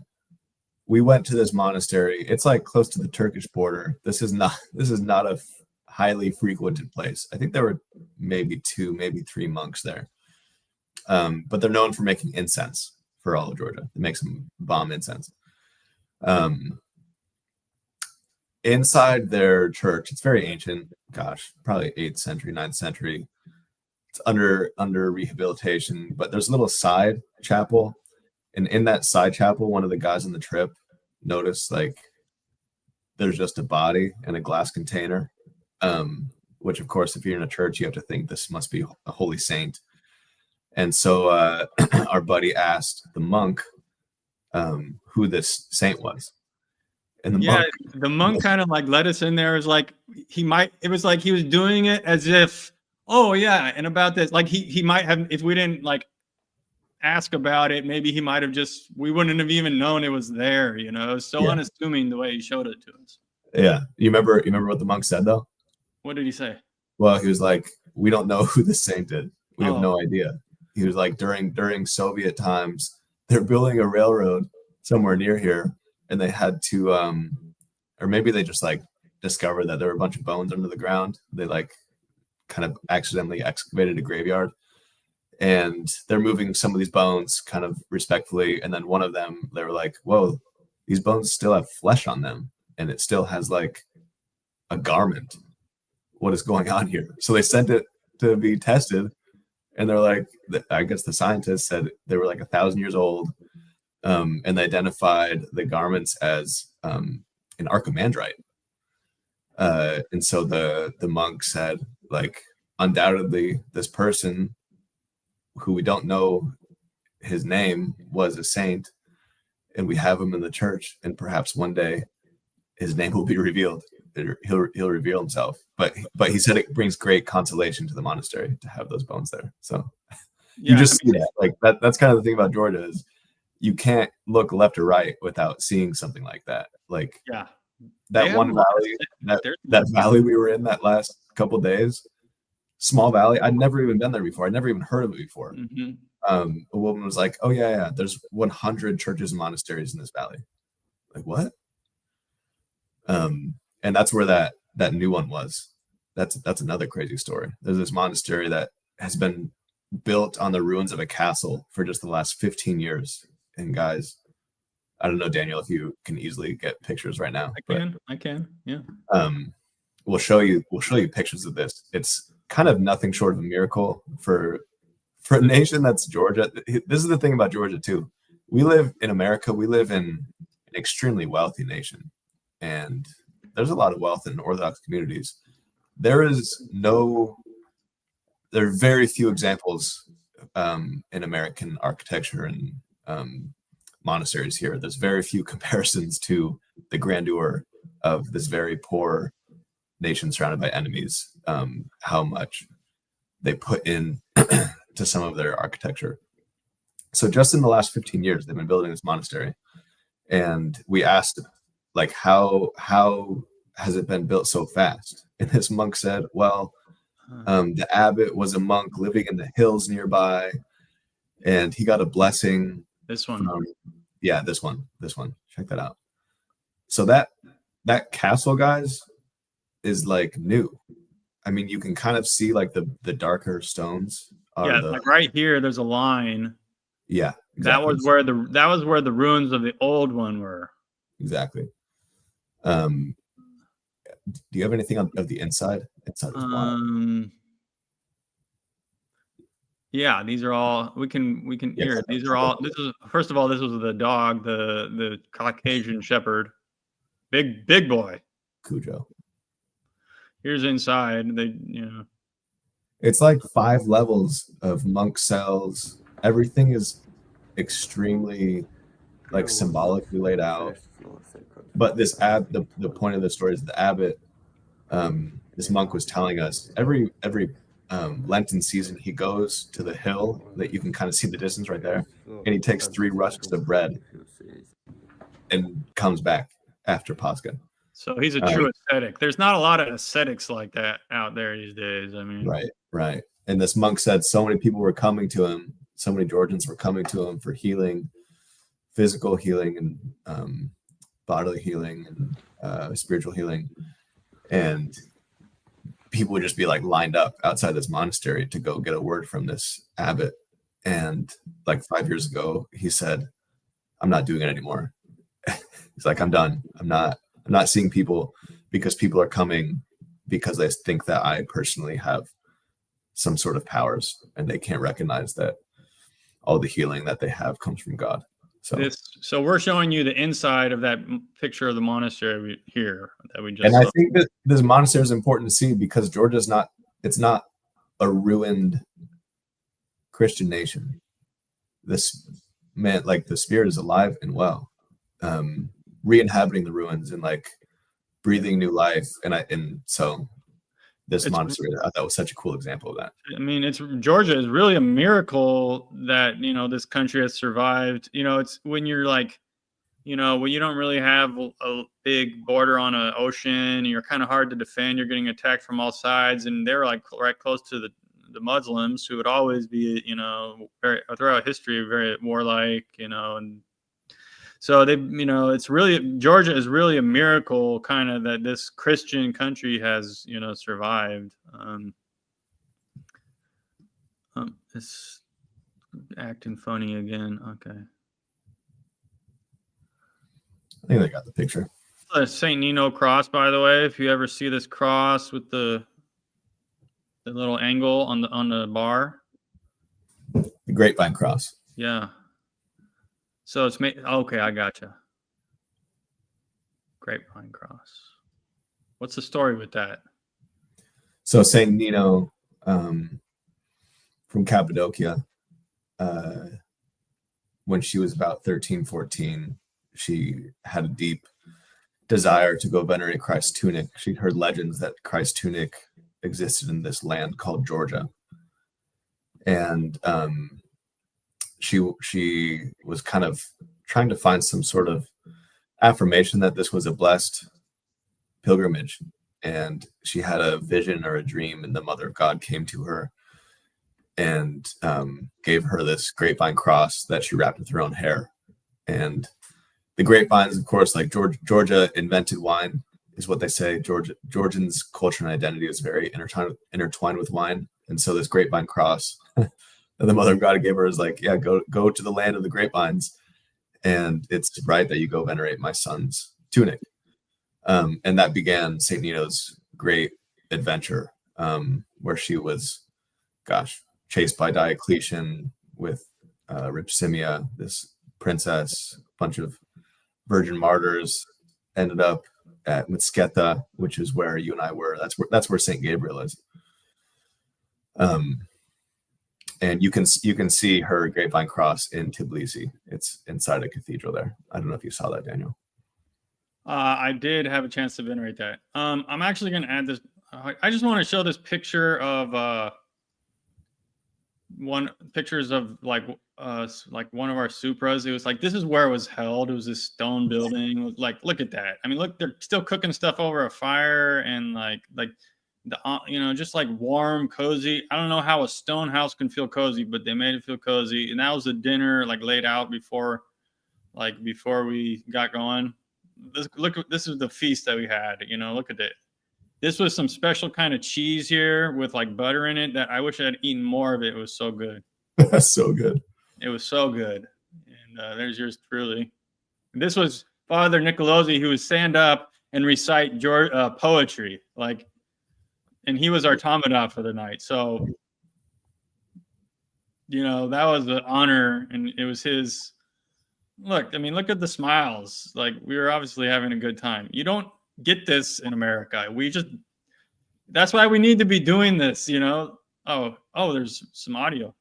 [SPEAKER 2] we went to this monastery. It's like close to the Turkish border. This is not a highly frequented place. I think there were maybe 2, maybe 3 monks there. But they're known for making incense for all of Georgia. They make some bomb incense. Inside their church, it's very ancient. Gosh, probably 8th century, 9th century. It's under rehabilitation, but there's a little side chapel, and in that side chapel, one of the guys on the trip noticed like there's just a body in a glass container. Which of course, if you're in a church, you have to think this must be a holy saint. And so our buddy asked the monk who this saint was. And
[SPEAKER 1] the monk kind of like let us in there. It was like it was like he was doing it as if, oh yeah, and about this, like he might have, if we didn't like ask about it, maybe he might have we wouldn't have even known it was there, you know. It was so unassuming the way he showed it to us.
[SPEAKER 2] Yeah. You remember what the monk said though?
[SPEAKER 1] What did he say?
[SPEAKER 2] Well, he was like, we don't know who the saint is. We have no idea. He was like, during Soviet times, they're building a railroad somewhere near here, and they had to, or maybe they just like discovered that there were a bunch of bones under the ground. They like kind of accidentally excavated a graveyard, and they're moving some of these bones kind of respectfully. And then one of them, they were like, whoa, these bones still have flesh on them, and it still has like a garment. What is going on here? So they sent it to be tested, and they're like, I guess the scientists said they were like 1,000 years old, and they identified the garments as an archimandrite. And so the monk said, like, undoubtedly this person, who we don't know his name, was a saint, and we have him in the church, and perhaps one day his name will be revealed. He'll reveal himself. But he said it brings great consolation to the monastery to have those bones there. So you just see that. Like that's kind of the thing about Georgia is you can't look left or right without seeing something like that. Like that one valley, that valley we were in that last couple of days, small valley. I'd never even been there before. I'd never even heard of it before. Mm-hmm. A woman was like, oh yeah, there's 100 churches and monasteries in this valley. Like what? And that's where that new one was. That's another crazy story. There's this monastery that has been built on the ruins of a castle for just the last 15 years. And guys, I don't know, Daniel, if you can easily get pictures right now.
[SPEAKER 1] I can. Yeah.
[SPEAKER 2] We'll show you pictures of this. It's kind of nothing short of a miracle for a nation that's Georgia. This is the thing about Georgia too. We live in America. We live in an extremely wealthy nation, and there's a lot of wealth in Orthodox communities. There are very few examples in American architecture and monasteries here. There's very few comparisons to the grandeur of this very poor nation surrounded by enemies, how much they put in to some of their architecture. So just in the last 15 years, they've been building this monastery. And we asked, like, how has it been built so fast? And this monk said, well, the abbot was a monk living in the hills nearby, and he got a blessing.
[SPEAKER 1] This one.
[SPEAKER 2] This one. Check that out. So that castle, guys, is like new. I mean, you can kind of see like the darker stones.
[SPEAKER 1] Like right here, there's a line.
[SPEAKER 2] Yeah,
[SPEAKER 1] exactly. That was where the ruins of the old one were.
[SPEAKER 2] Exactly. Do you have anything of the inside?
[SPEAKER 1] Yeah, these are all we can hear. These are all. This is first of all. This was the dog, the Caucasian Shepherd, big boy,
[SPEAKER 2] Cujo.
[SPEAKER 1] Here's inside.
[SPEAKER 2] It's like 5 levels of monk cells. Everything is extremely like symbolically laid out. But this the point of the story is the abbot, this monk was telling us every Lenten season he goes to the hill that you can kind of see the distance right there, and he takes 3 rusks of bread and comes back after Pascha.
[SPEAKER 1] So he's a true ascetic. There's not a lot of ascetics like that out there these days. I mean,
[SPEAKER 2] right. And this monk said so many people were coming to him. So many Georgians were coming to him for healing, physical healing, and bodily healing and spiritual healing, and people would just be like lined up outside this monastery to go get a word from this abbot. And like 5 years ago, he said, "I'm not doing it anymore." He's like, "I'm done. I'm not seeing people because people are coming because they think that I personally have some sort of powers, and they can't recognize that all the healing that they have comes from God."
[SPEAKER 1] So we're showing you the inside of that picture of the monastery here that we just
[SPEAKER 2] and
[SPEAKER 1] saw.
[SPEAKER 2] I think that this monastery is important to see because Georgia's it's not a ruined Christian nation. This man, like the spirit is alive and well, re-inhabiting the ruins and like breathing new life. And so this monastery, I thought was such a cool example of that.
[SPEAKER 1] I mean, Georgia is really a miracle that, you know, this country has survived. You know, it's when you're like, you know, when you don't really have a big border on an ocean, and you're kind of hard to defend. You're getting attacked from all sides, and they're like right close to the Muslims, who would always be, you know, throughout history, very warlike, you know, and so they, you know, it's really, Georgia is really a miracle kind of that this Christian country has, you know, survived. It's acting funny again. Okay.
[SPEAKER 2] I think they got the picture.
[SPEAKER 1] The St. Nino cross, by the way, if you ever see this cross with the little angle on the bar.
[SPEAKER 2] The grapevine cross.
[SPEAKER 1] Yeah. So it's made. Okay, I gotcha. Grapevine cross. What's the story with that?
[SPEAKER 2] So Saint Nino, from Cappadocia, when she was about 13, 14, she had a deep desire to go venerate Christ's tunic. She'd heard legends that Christ's tunic existed in this land called Georgia, and she was kind of trying to find some sort of affirmation that this was a blessed pilgrimage. And she had a vision or a dream, and the Mother of God came to her and gave her this grapevine cross that she wrapped with her own hair. And the grapevines, of course, like Georgia invented wine, is what they say. Georgians' culture and identity is very intertwined with wine. And so this grapevine cross that the Mother of God gave her is like, yeah, go to the land of the grapevines, and it's right that you go venerate my son's tunic. And that began St. Nino's great adventure, where she was, chased by Diocletian with Ripsimia, this princess, a bunch of virgin martyrs, ended up at Mitsketa, which is where you and I were. That's where St. Gabriel is. And you can see her grapevine cross in Tbilisi. It's inside a cathedral there. I don't know if you saw that, Daniel.
[SPEAKER 1] I did have a chance to venerate that. I'm actually going to add this. I just want to show this picture of pictures of like one of our Supras. It was like, this is where it was held. It was this stone building. Like, look at that. I mean, look, they're still cooking stuff over a fire, and like the just like warm, cozy. I don't know how a stone house can feel cozy, but they made it feel cozy. And that was the dinner like laid out before we got going. This is the feast that we had. Look at it. This was some special kind of cheese here with like butter in it that I wish I had eaten more of it. It was so good.
[SPEAKER 2] That's so good.
[SPEAKER 1] It was so good. And there's yours truly. This was Father Nicolosi, who would stand up and recite poetry, and he was our Tamada for the night. So, that was an honor, and it was his. Look at the smiles. Like, we were obviously having a good time. You don't get this in America. That's why we need to be doing this, Oh, there's some audio.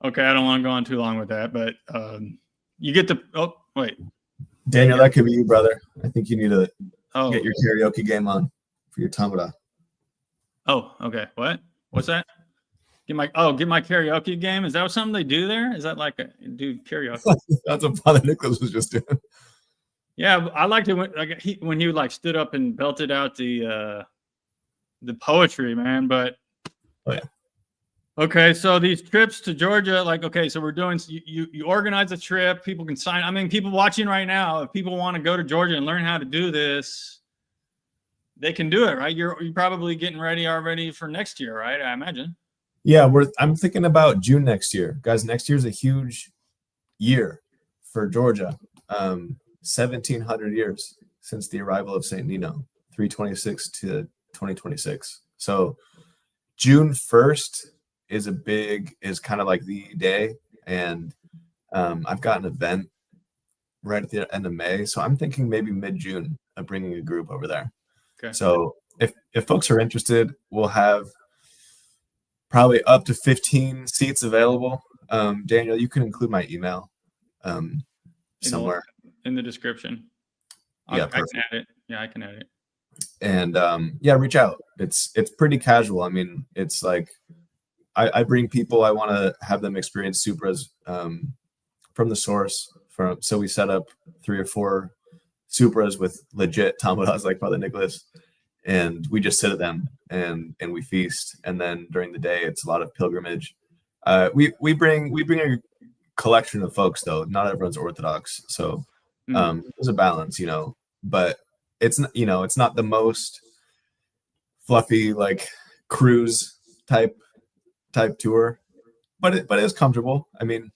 [SPEAKER 1] Okay, I don't want to go on too long with that, but you get the. Oh, wait.
[SPEAKER 2] Daniel, that could be you, brother. I think you need to
[SPEAKER 1] Oh,
[SPEAKER 2] get your karaoke game on for your Tamada.
[SPEAKER 1] oh, okay. What's that? Get my karaoke game. Is that something they do there? Is that like do karaoke?
[SPEAKER 2] That's what Father Nicholas was just doing.
[SPEAKER 1] Yeah, I liked it when he like stood up and belted out the poetry, man. But
[SPEAKER 2] Oh, yeah.
[SPEAKER 1] okay, so these trips to Georgia, like, okay, so we're doing, you organize a trip, people can sign. I mean, people watching right now, if people want to go to Georgia and learn how to do this, they can do it, right? You're probably getting ready already for next year, right? I imagine.
[SPEAKER 2] Yeah, I'm thinking about June next year. Guys, next year's a huge year for Georgia. 1,700 years since the arrival of St. Nino, 326 to 2026. So June 1st is kind of like the day. And I've got an event right at the end of May. So I'm thinking maybe mid-June of bringing a group over there.
[SPEAKER 1] Okay.
[SPEAKER 2] So if folks are interested, we'll have probably up to 15 seats available. Daniel, you can include my email somewhere
[SPEAKER 1] in the description.
[SPEAKER 2] Yeah,
[SPEAKER 1] I can add it. Yeah, I can add it.
[SPEAKER 2] And yeah, reach out. It's pretty casual. I mean, it's like I bring people, I want to have them experience Supras from the source. So we set up 3 or 4 Supras with legit Tamadas like Father Nicholas, and we just sit at them and we feast. And then during the day, it's a lot of pilgrimage. We bring a collection of folks, though. Not everyone's Orthodox, so there's a balance, but it's not the most fluffy like cruise type tour, but it is comfortable. I mean,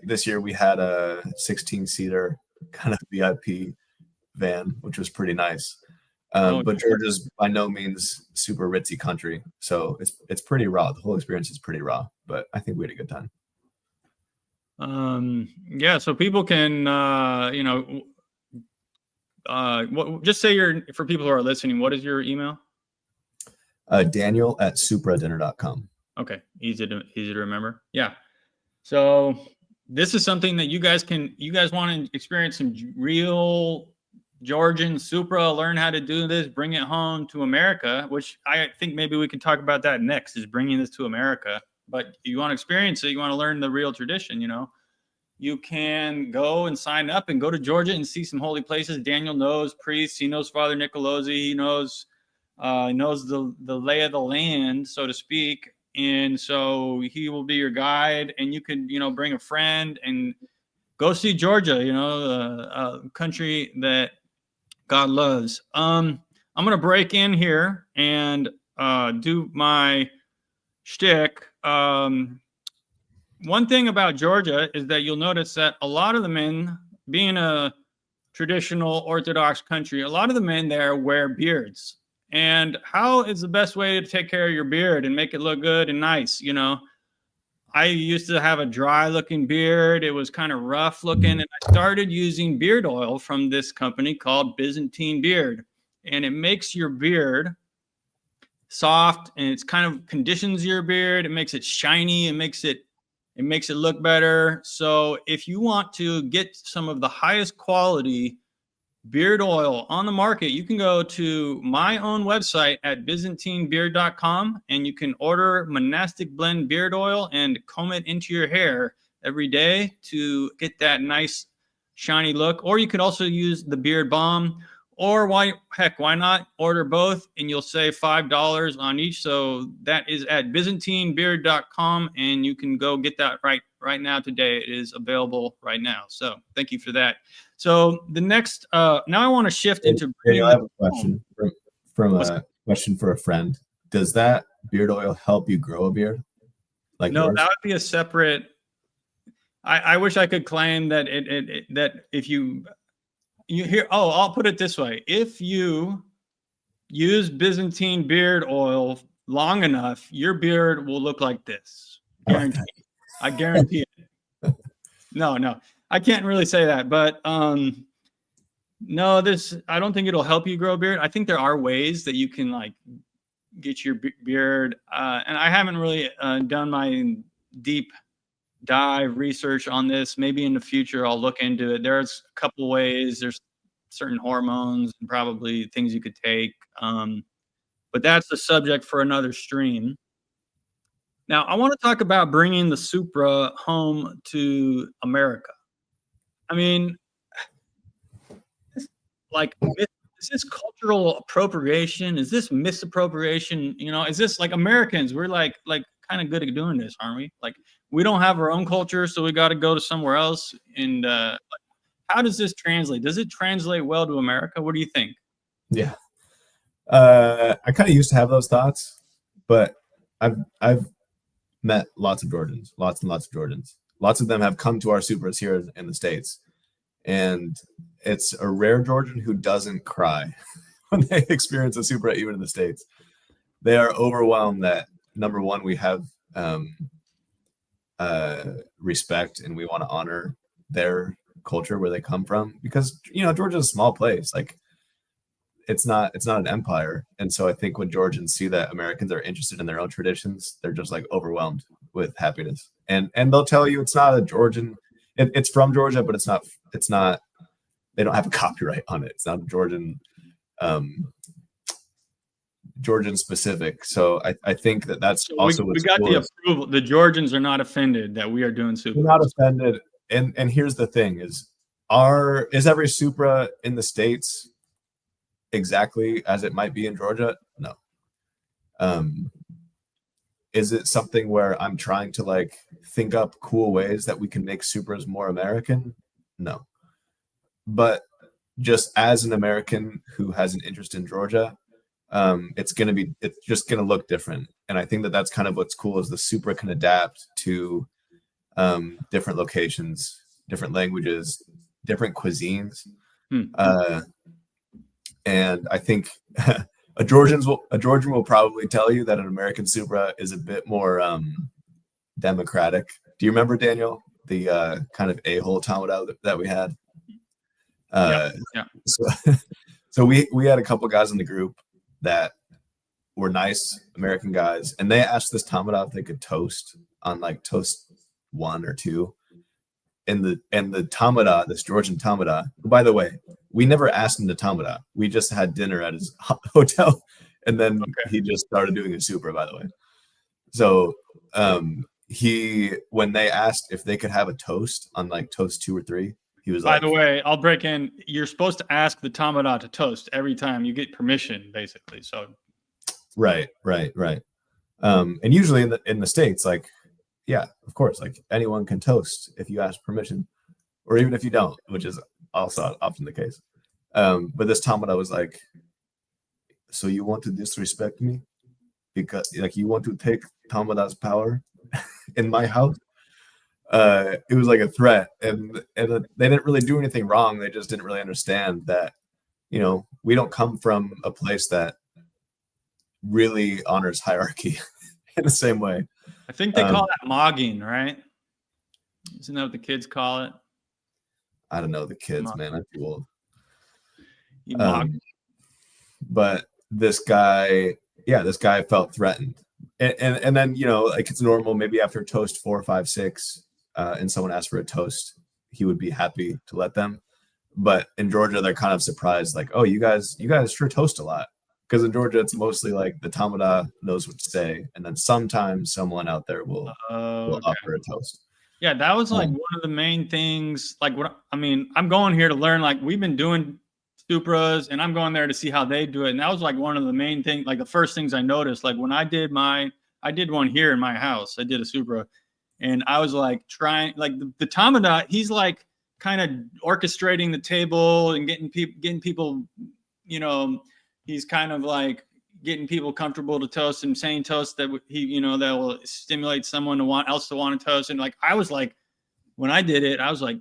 [SPEAKER 2] this year we had a 16-seater kind of VIP van, which was pretty nice. But Georgia's by no means super ritzy country, so it's pretty raw. The whole experience is pretty raw, but I think we had a good time.
[SPEAKER 1] Yeah, so people can just say for people who are listening, what is your email?
[SPEAKER 2] Daniel at supradinner.com.
[SPEAKER 1] Okay, easy to remember. Yeah. So this is something that you guys want to experience some real Georgian Supra, learn how to do this, bring it home to America, which I think maybe we can talk about that next, is bringing this to America. But you want to experience it, you want to learn the real tradition, you can go and sign up and go to Georgia and see some holy places. Daniel knows priests, he knows Father Nicolosi, he knows the lay of the land, so to speak. And so he will be your guide, and you can, bring a friend and go see Georgia, a country that God loves. I'm going to break in here and do my shtick. One thing about Georgia is that you'll notice that a lot of the men, being a traditional Orthodox country, a lot of the men there wear beards. And how is the best way to take care of your beard and make it look good and nice? I used to have a dry looking beard. It was kind of rough looking. And I started using beard oil from this company called Byzantine Beard. And it makes your beard soft, and it's kind of conditions your beard. It makes it shiny. It makes it look better. So if you want to get some of the highest quality beard oil on the market, you can go to my own website at byzantinebeard.com, and you can order monastic blend beard oil and comb it into your hair every day to get that nice shiny look. Or you could also use the beard balm, or why not order both, and you'll save $5 on each. So that is at byzantinebeard.com, and you can go get that right now today. It is available right now. So thank you for that. So the next, now I want to shift into.
[SPEAKER 2] I have a question from a question for a friend. Does that beard oil help you grow a beard? Like
[SPEAKER 1] no,
[SPEAKER 2] yours?
[SPEAKER 1] that would be a separate. I wish I could claim that that if you hear. Oh, I'll put it this way: if you use Byzantine beard oil long enough, your beard will look like this. Guaranteed. I guarantee it. No. I can't really say that, but no, I don't think it'll help you grow a beard. I think there are ways that you can like get your beard, and I haven't really done my deep dive research on this. Maybe in the future I'll look into it. There's a couple ways. There's certain hormones and probably things you could take. But that's the subject for another stream. Now, I want to talk about bringing the Supra home to America. I mean, like, is this cultural appropriation? Is this misappropriation? You know, is this like Americans? We're like kind of good at doing this, aren't we? Like, we don't have our own culture, so we got to go to somewhere else. And how does this translate? Does it translate well to America? What do you think?
[SPEAKER 2] Yeah. I kind of used to have those thoughts, but I've met lots of Georgians, lots and lots of Georgians. Lots of them have come to our Supras here in the States. And it's a rare Georgian who doesn't cry when they experience a Supra, even in the States. They are overwhelmed that, number one, we have respect and we want to honor their culture where they come from, because, you know, Georgia's a small place. Like, it's not an empire. And so I think when Georgians see that Americans are interested in their own traditions, they're just like overwhelmed with happiness. And they'll tell you it's not a Georgian, it's from Georgia, but it's not, they don't have a copyright on it. It's not Georgian specific. So I think that's also
[SPEAKER 1] we got cool. The approval. The Georgians are not offended that we are doing Supra.
[SPEAKER 2] They're not offended. And here's the thing is every Supra in the States exactly as it might be in Georgia? No. Is it something where I'm trying to like think up cool ways that we can make Supras more American? No. But just as an American who has an interest in Georgia, it's just going to look different. And I think that that's kind of what's cool is the Supra can adapt to different locations, different languages, different cuisines. And I think a Georgian will probably tell you that an American Supra is a bit more democratic. Do you remember, Daniel, the kind of a-hole Tamada that we had?
[SPEAKER 1] Yeah.
[SPEAKER 2] So we had a couple guys in the group that were nice American guys, and they asked this Tamada if they could toast on like toast 1 or 2. And the Tamada, this Georgian Tamada, by the way, we never asked him to Tamada. We just had dinner at his hotel, and then he just started doing a Supra, by the way. So when they asked if they could have a toast on like toast 2 or 3, he was like,
[SPEAKER 1] by the way, I'll break in. You're supposed to ask the Tamada to toast every time you get permission, basically. So
[SPEAKER 2] right. And usually in the States, like, yeah, of course, like anyone can toast if you ask permission, or even if you don't, which is also often the case. But this Tamada was like, so you want to disrespect me because like you want to take Tamada's power in my house? It was like a threat, and they didn't really do anything wrong. They just didn't really understand that, you know, we don't come from a place that really honors hierarchy in the same way.
[SPEAKER 1] I think they call that mogging, right? Isn't that what the kids call it?
[SPEAKER 2] I don't know the kids, man. I'm too old.
[SPEAKER 1] You mock.
[SPEAKER 2] But this guy felt threatened, and then, you know, like it's normal. Maybe after toast 4, 5, 6, and someone asked for a toast, he would be happy to let them. But in Georgia, they're kind of surprised, like, oh, you guys sure toast a lot. Because in Georgia, it's mostly like the Tamada knows what to say, and then sometimes someone out there will offer a toast.
[SPEAKER 1] Yeah, that was like one of the main things. Like, I'm going here to learn. Like, we've been doing Supras, and I'm going there to see how they do it. And that was like one of the main things. Like the first things I noticed. Like when I did one here in my house. I did a Supra, and I was like trying. Like the Tamada, he's like kind of orchestrating the table and getting people, you know. He's kind of like getting people comfortable to toast and saying toast that that will stimulate someone else to want to toast. And like, I was like, when I did it, I was like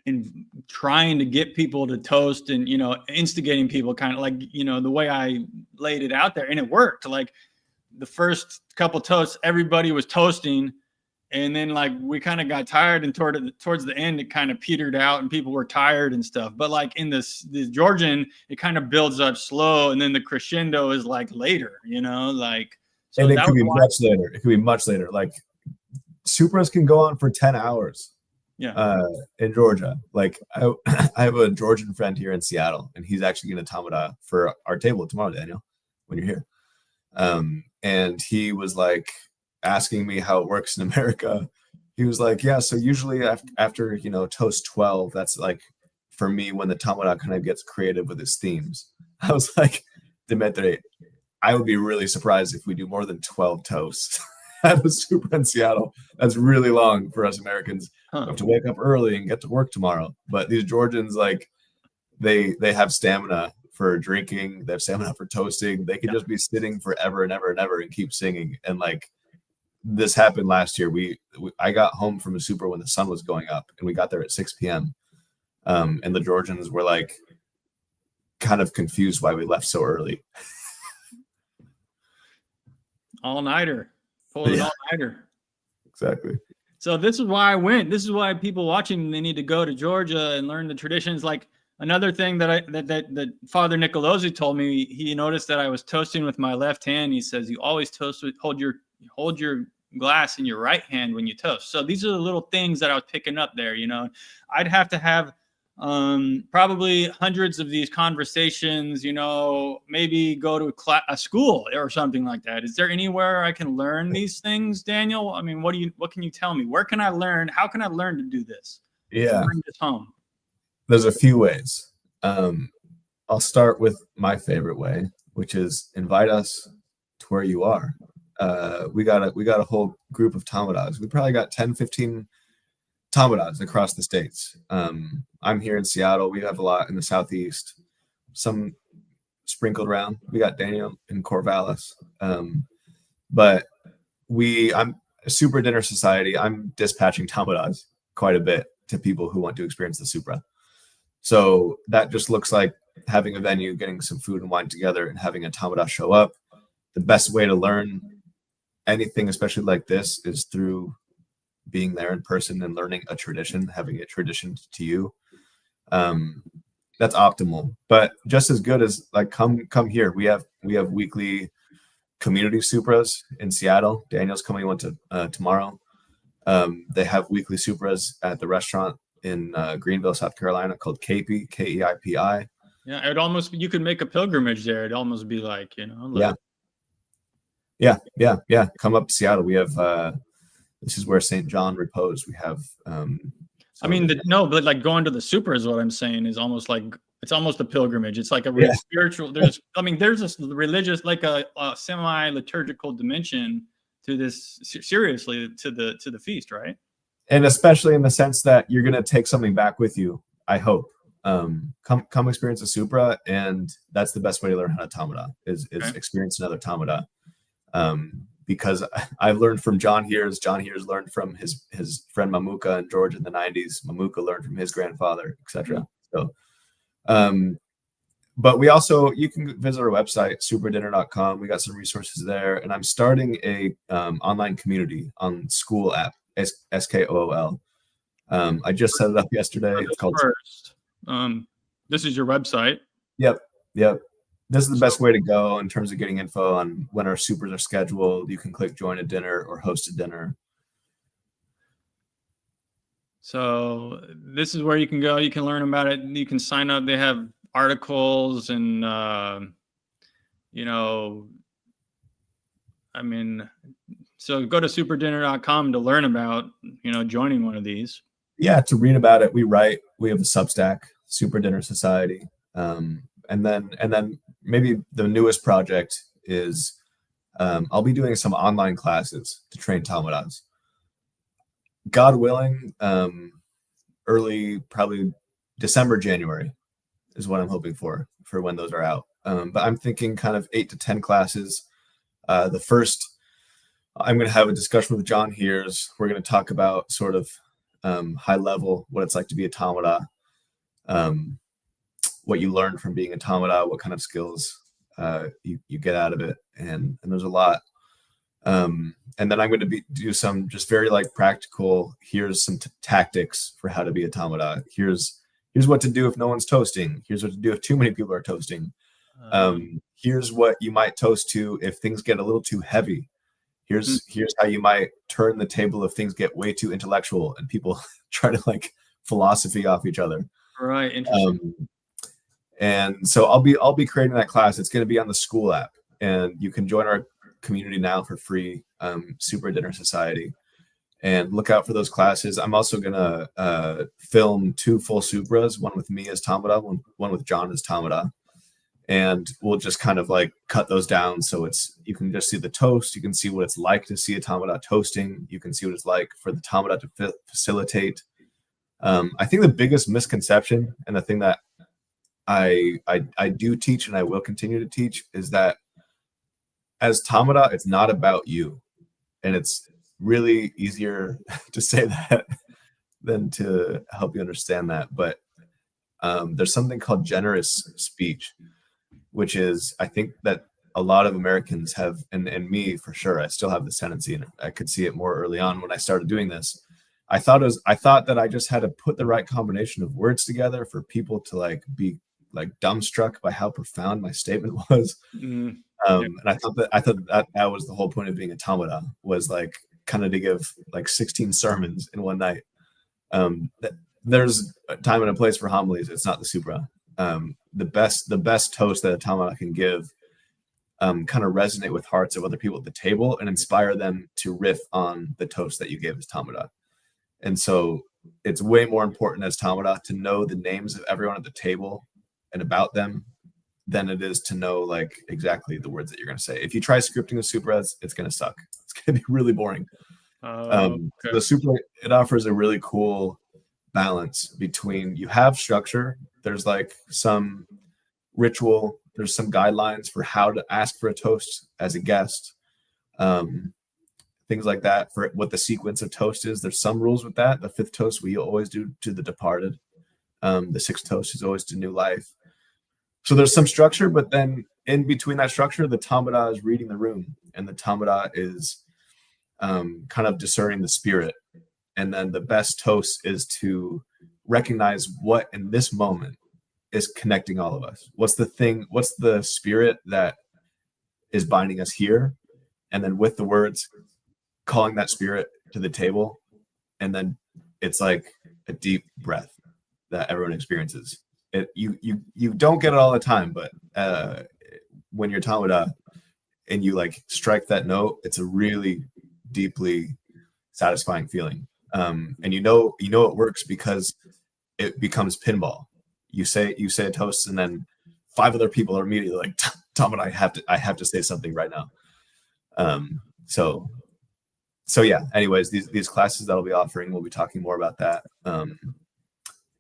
[SPEAKER 1] in trying to get people to toast and, you know, instigating people kind of like, you know, the way I laid it out there, and it worked. Like the first couple toasts, everybody was toasting. And then like we kind of got tired, and towards the end it kind of petered out and people were tired and stuff. But like in the Georgian, it kind of builds up slow, and then the crescendo is like later, you know, like. So
[SPEAKER 2] and it could be much later. It could be much later. Like Supras can go on for 10 hours.
[SPEAKER 1] Yeah.
[SPEAKER 2] In Georgia. Like I have a Georgian friend here in Seattle, and he's actually going to Tamada for our table tomorrow, Daniel, when you're here. And he was like asking me how it works in America. He was like, yeah, so usually after toast 12, that's like for me when the Tamada kind of gets creative with its themes. I was like, Dimitri, I would be really surprised if we do more than 12 toasts at a Supra in Seattle. That's really long for us Americans. We have to wake up early and get to work tomorrow. But these Georgians, like, they have stamina for drinking. They have stamina for toasting. They could just be sitting forever and ever and ever and keep singing. And like this happened last year. I got home from a Supra when the sun was going up, and we got there at 6 p.m. And the Georgians were like kind of confused why we left so early.
[SPEAKER 1] All-nighter. Pulled an all-nighter.
[SPEAKER 2] Exactly.
[SPEAKER 1] So this is why I went. This is why people watching, they need to go to Georgia and learn the traditions. Like another thing that Father Nicolosi told me, he noticed that I was toasting with my left hand. He says, you always toast with, hold your glass in your right hand when you toast. So these are the little things that I was picking up there. I'd have to have probably hundreds of these conversations, maybe go to a school or something like that. Is there anywhere I can learn these things, Daniel? I mean, what can you tell me? Where can I learn? How can I learn to do this?
[SPEAKER 2] Yeah.
[SPEAKER 1] Bring this home.
[SPEAKER 2] There's a few ways. I'll start with my favorite way, which is invite us to where you are. We got a whole group of Tamadas. We probably got 10, 15 Tamadas across the states. I'm here in Seattle. We have a lot in the Southeast, some sprinkled around. We got Daniel in Corvallis. But I'm a Supra Dinner Society. I'm dispatching Tamadas quite a bit to people who want to experience the Supra. So that just looks like having a venue, getting some food and wine together, and having a Tamada show up. The best way to learn anything, especially like this, is through being there in person and learning a tradition, having it traditioned to you. That's optimal. But just as good as like come here. We have weekly community Supras in Seattle. Daniel's coming one to tomorrow. They have weekly Supras at the restaurant in Greenville, South Carolina, called Keipi, Keipi.
[SPEAKER 1] Yeah, you could make a pilgrimage there. It'd almost be like,
[SPEAKER 2] Yeah. Come up to Seattle. We have this is where St. John reposed. We have
[SPEAKER 1] but like going to the Supra is what I'm saying, is almost like it's almost a pilgrimage. It's like a real spiritual. There's this religious, like a semi-liturgical dimension to this. Seriously, to the feast, right?
[SPEAKER 2] And especially in the sense that you're gonna take something back with you. I hope. Come experience a Supra, and that's the best way to learn how to Tamada is experience another Tamada. Because I've learned from John Heers. John Heers learned from his friend Mamuka in Georgia in the 90s. Mamuka learned from his grandfather, etc. So, but we also, you can visit our website, supradinner.com. We got some resources there, and I'm starting a online community on School app, SKOOL. I just set it up yesterday. It's called
[SPEAKER 1] First. This is your website.
[SPEAKER 2] Yep. This is the best way to go in terms of getting info on when our Supers are scheduled. You can click join a dinner or host a dinner.
[SPEAKER 1] So this is where you can go. You can learn about it. You can sign up. They have articles and, so go to supradinner.com to learn about, joining one of these.
[SPEAKER 2] Yeah, to read about it. We have a Substack, Supra Dinner Society. And then maybe the newest project is I'll be doing some online classes to train Tamadas. God willing, early, probably December, January is what I'm hoping for when those are out. But I'm thinking kind of 8 to 10 classes. The first, I'm going to have a discussion with John Heers. We're going to talk about sort of high level, what it's like to be a Tamada. What you learn from being a Tamada, what kind of skills you get out of it, and there's a lot. And then I'm going to do some just very like practical. Here's some tactics for how to be a Tamada. Here's what to do if no one's toasting. Here's what to do if too many people are toasting. Here's what you might toast to if things get a little too heavy. Here's how you might turn the table if things get way too intellectual and people try to like philosophy off each other.
[SPEAKER 1] Right. Interesting.
[SPEAKER 2] And so I'll be creating that class. It's going to be on the school app, and you can join our community now for free. Supra Dinner Society, and look out for those classes. I'm also going to film 2 full Supras, one with me as Tamada, one with John as Tamada. And we'll just kind of like cut those down so you can just see the toast. You can see what it's like to see a Tamada toasting. You can see what it's like for the Tamada to facilitate. I think the biggest misconception, and the thing that I do teach and I will continue to teach, is that as Tamada, it's not about you. And it's really easier to say that than to help you understand that. But there's something called generous speech, which is, I think that a lot of Americans have, and me for sure, I still have this tendency, and I could see it more early on when I started doing this. I thought that I just had to put the right combination of words together for people to like be like dumbstruck by how profound my statement was. And I thought that was the whole point of being a Tamada, was like kind of to give like 16 sermons in one night. There's a time and a place for homilies. It's not the Supra. The best toast that a Tamada can give kind of resonate with hearts of other people at the table and inspire them to riff on the toast that you gave as Tamada. And so it's way more important as Tamada to know the names of everyone at the table and about them than it is to know like exactly the words that you're going to say. If you try scripting the Supra, it's going to suck. It's going to be really boring.
[SPEAKER 1] Okay.
[SPEAKER 2] The Supra, it offers a really cool balance between, you have structure, there's like some ritual, there's some guidelines for how to ask for a toast as a guest, things like that, for what the sequence of toast is. There's some rules with that. The 5th toast we always do to the departed. The 6th toast is always to new life. So there's some structure, but then in between that structure, the Tamada is reading the room, and the Tamada is kind of discerning the spirit. And then the best toast is to recognize what in this moment is connecting all of us. What's the spirit that is binding us here? And then with the words, calling that spirit to the table. And then it's like a deep breath that everyone experiences. You don't get it all the time, but when you're Tamada and you like strike that note, it's a really deeply satisfying feeling. And you know it works because it becomes pinball. You say a toast, and then 5 other people are immediately like, Tamada, I have to say something right now. So yeah. Anyways, these classes that I'll be offering, we'll be talking more about that.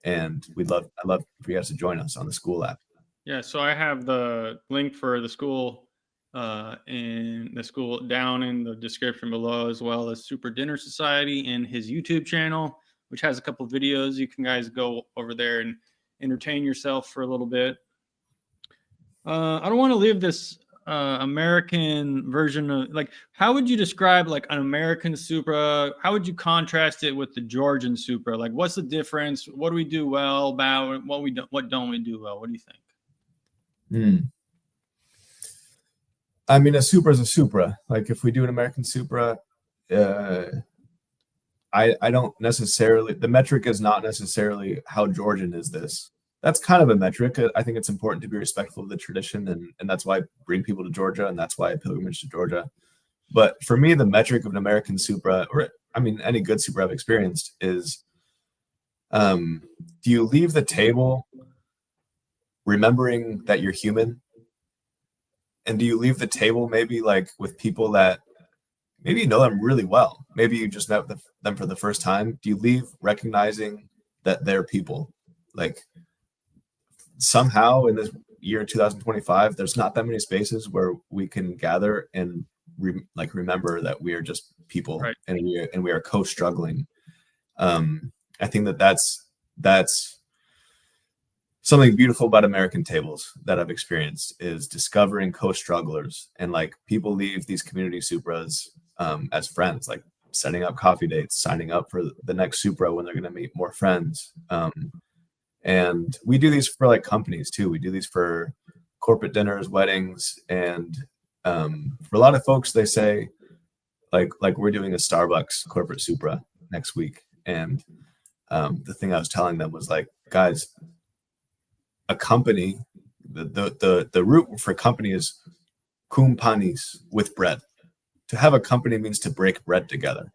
[SPEAKER 2] And I'd love for you guys to join us on the school app.
[SPEAKER 1] Yeah, so I have the link for the school in the school down in the description below, as well as Supra Dinner Society and his YouTube channel, which has a couple of videos. You can guys go over there and entertain yourself for a little bit. I don't want to leave this American version of, like, how would you describe like an American Supra? How would you contrast it with the Georgian Supra? Like, what's the difference? What do we do well about what don't we do well? What do you think?
[SPEAKER 2] I mean, a Supra is a Supra. Like, if we do an American Supra, I don't necessarily, the metric is not necessarily how Georgian is this. That's kind of a metric. I think it's important to be respectful of the tradition, and that's why I bring people to Georgia, and that's why I pilgrimage to Georgia. But for me, the metric of an American Supra, or I mean, any good Supra I've experienced, is do you leave the table remembering that you're human? And do you leave the table maybe like with people that maybe you know them really well? Maybe you just met them for the first time. Do you leave recognizing that they're people? Like, somehow in this year 2025, there's not that many spaces where we can gather and remember that we are just people, right? and we are co-struggling. I think that's something beautiful about American tables that I've experienced, is discovering co-strugglers, and like people leave these community Supras as friends, like setting up coffee dates, signing up for the next Supra when they're going to meet more friends. And we do these for like companies too. We do these for corporate dinners, weddings, and for a lot of folks, they say, like we're doing a Starbucks corporate Supra next week, and the thing I was telling them was like, guys, a company, the root for company is cum panis, with bread. To have a company means to break bread together.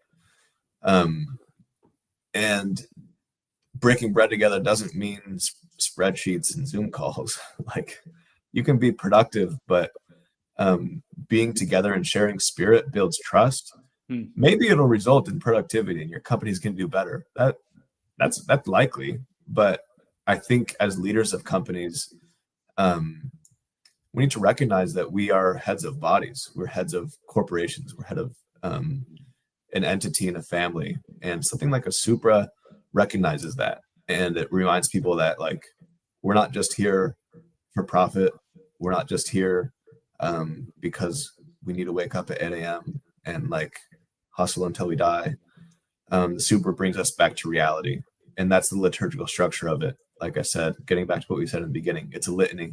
[SPEAKER 2] And breaking bread together doesn't mean spreadsheets and Zoom calls. Like, you can be productive, but being together and sharing spirit builds trust. Maybe it'll result in productivity and your company's going to do better. That's likely. But I think as leaders of companies, we need to recognize that we are heads of bodies. We're heads of corporations. We're head of an entity and a family. And something like a Supra recognizes that. And it reminds people that, like, we're not just here for profit. We're not just here because we need to wake up at 8 a.m. and like hustle until we die. The Supra brings us back to reality. And that's the liturgical structure of it. Like I said, getting back to what we said in the beginning, it's a litany.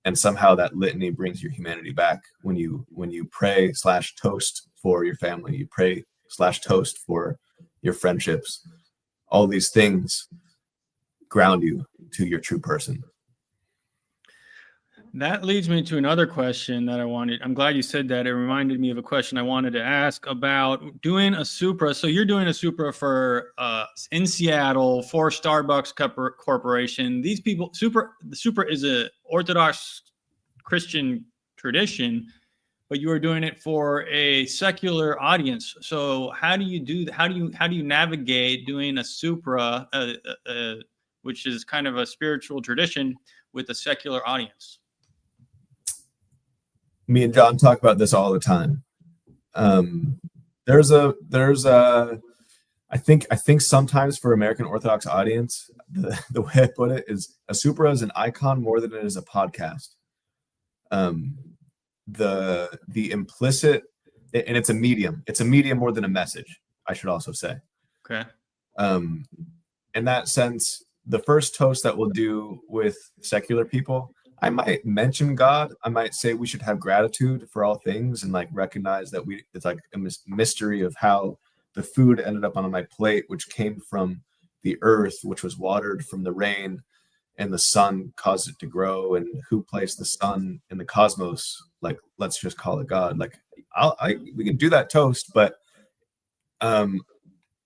[SPEAKER 2] And somehow that litany brings your humanity back. When you pray / toast for your family, you pray / toast for your friendships, all these things ground you to your true person.
[SPEAKER 1] That leads me to another question that I wanted. I'm glad you said that. It reminded me of a question I wanted to ask about doing a Supra. So you're doing a Supra for in Seattle for Starbucks Corporation. These people, the Supra is a Orthodox Christian tradition, but you are doing it for a secular audience. So how do you do? How do you navigate doing a Supra, which is kind of a spiritual tradition, with a secular audience?
[SPEAKER 2] Me and John talk about this all the time. There's a I think sometimes for American Orthodox audience, the way I put it is a Supra is an icon more than it is a podcast. The implicit, and it's a medium. It's a medium more than a message, I should also say.
[SPEAKER 1] Okay.
[SPEAKER 2] In that sense, the first toast that we'll do with secular people, I might mention God. I might say we should have gratitude for all things and like recognize that it's like a mystery of how the food ended up on my plate, which came from the earth, which was watered from the rain, and the sun caused it to grow, and who placed the sun in the cosmos. Like, let's just call it God. Like, we can do that toast, but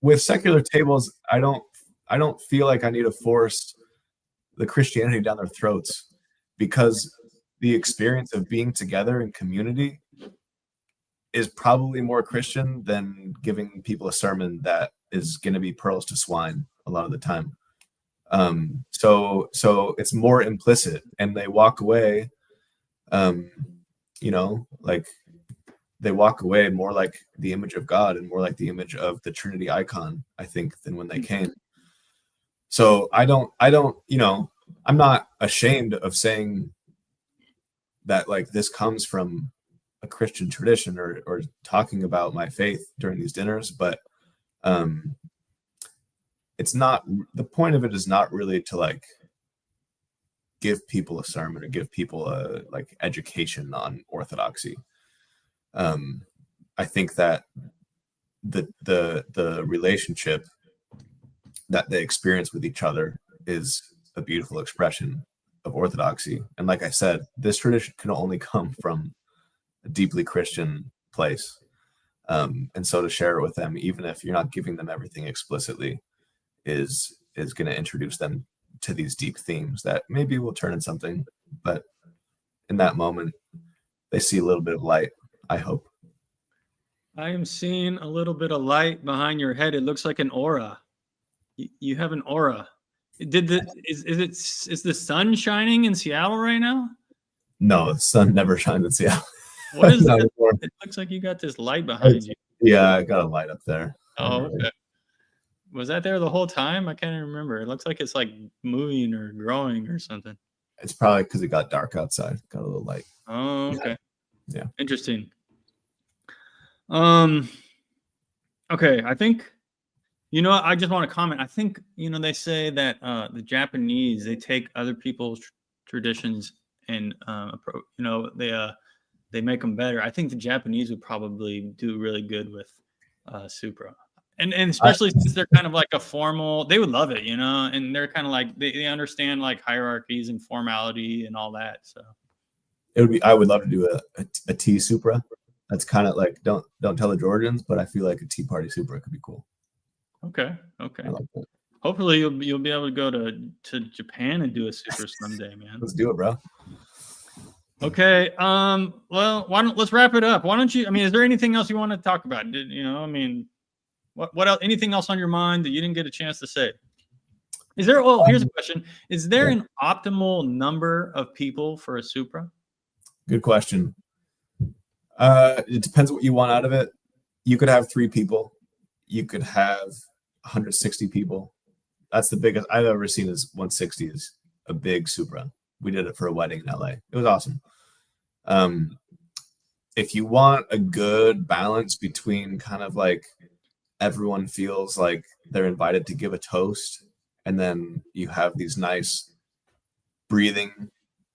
[SPEAKER 2] with secular tables, I don't feel like I need to force the Christianity down their throats, because the experience of being together in community is probably more Christian than giving people a sermon that is going to be pearls to swine a lot of the time. So it's more implicit, and they walk away, like they walk away more like the image of God and more like the image of the Trinity icon, I think, than when they came. So I don't, I'm not ashamed of saying that, like, this comes from a Christian tradition or talking about my faith during these dinners, but it's not, the point of it is not really to like give people a sermon or give people a like education on orthodoxy. I think that the relationship that they experience with each other is a beautiful expression of orthodoxy. And like I said, this tradition can only come from a deeply Christian place. And so to share it with them, even if you're not giving them everything explicitly, is going to introduce them to these deep themes that maybe will turn in something, but in that moment they see a little bit of light, I hope.
[SPEAKER 1] I am seeing a little bit of light behind your head. It looks like an aura. You have an aura. Is the sun shining in Seattle right now?
[SPEAKER 2] No, the sun never shines in Seattle.
[SPEAKER 1] What is that? It looks like you got this light behind you.
[SPEAKER 2] Yeah, I got a light up there.
[SPEAKER 1] Oh, okay. Was that there the whole time? I can't even remember. It looks like it's like moving or growing or something.
[SPEAKER 2] It's probably because it got dark outside. Got a little light.
[SPEAKER 1] Oh, okay.
[SPEAKER 2] Yeah.
[SPEAKER 1] Interesting. Okay, I think, I just want to comment. I think, they say that the Japanese, they take other people's traditions and, they make them better. I think the Japanese would probably do really good with Supra. And especially since they're kind of like a formal, they would love it, you know, and they're kind of like, they understand like hierarchies and formality and all that. So
[SPEAKER 2] It would be. I would love to do a tea Supra. That's kind of like don't tell the Georgians, but I feel like a tea party Supra could be cool.
[SPEAKER 1] okay.
[SPEAKER 2] I like that.
[SPEAKER 1] Hopefully you'll be able to go to Japan and do a Supra someday, man.
[SPEAKER 2] Let's do it, bro.
[SPEAKER 1] Okay. Well, let's wrap it up. Why don't you? I mean, is there anything else you want to talk about? You know, I mean, what else? Anything else on your mind that you didn't get a chance to say? Is there? Oh, here's a question: is there an optimal number of people for a Supra?
[SPEAKER 2] Good question. It depends what you want out of it. You could have 3 people. You could have 160 people. That's the biggest I've ever seen. Is 160 is a big Supra. We did it for a wedding in LA. It was awesome. If you want a good balance between kind of like everyone feels like they're invited to give a toast, and then you have these nice breathing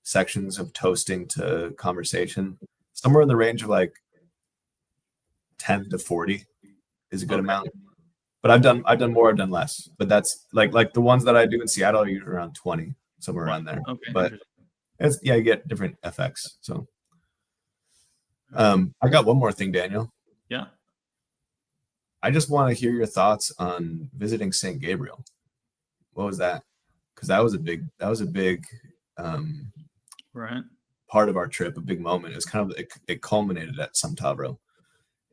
[SPEAKER 2] sections of toasting to conversation, somewhere in the range of like 10 to 40 is a good amount. But I've done more, I've done less. But that's like the ones that I do in Seattle are usually around 20, somewhere around there.
[SPEAKER 1] Okay.
[SPEAKER 2] But it's, yeah, you get different effects. So I got one more thing, Daniel.
[SPEAKER 1] Yeah.
[SPEAKER 2] I just want to hear your thoughts on visiting St. Gabriel. What was that? Because that was a big
[SPEAKER 1] right.
[SPEAKER 2] part of our trip, a big moment. It was kind of it culminated at San Tavro,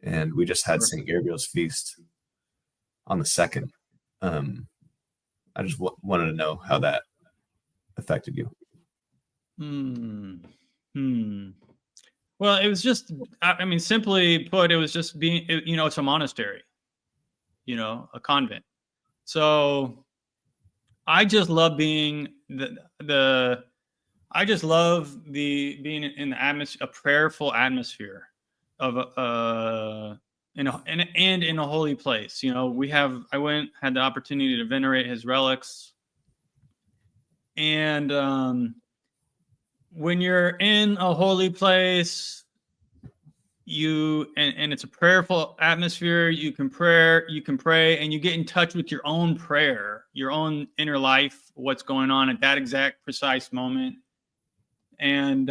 [SPEAKER 2] and we just had St. Gabriel's feast on the 2nd. I just wanted to know how that affected you.
[SPEAKER 1] Well, it was just, I mean, simply put, it was just being, you know, it's a monastery, you know, a convent. So I just love being I just love being in the atmosphere, a prayerful atmosphere of in a holy place. You know, I had the opportunity to venerate his relics, and when you're in a holy place, and it's a prayerful atmosphere, you can pray, and you get in touch with your own prayer, your own inner life, what's going on at that exact precise moment. And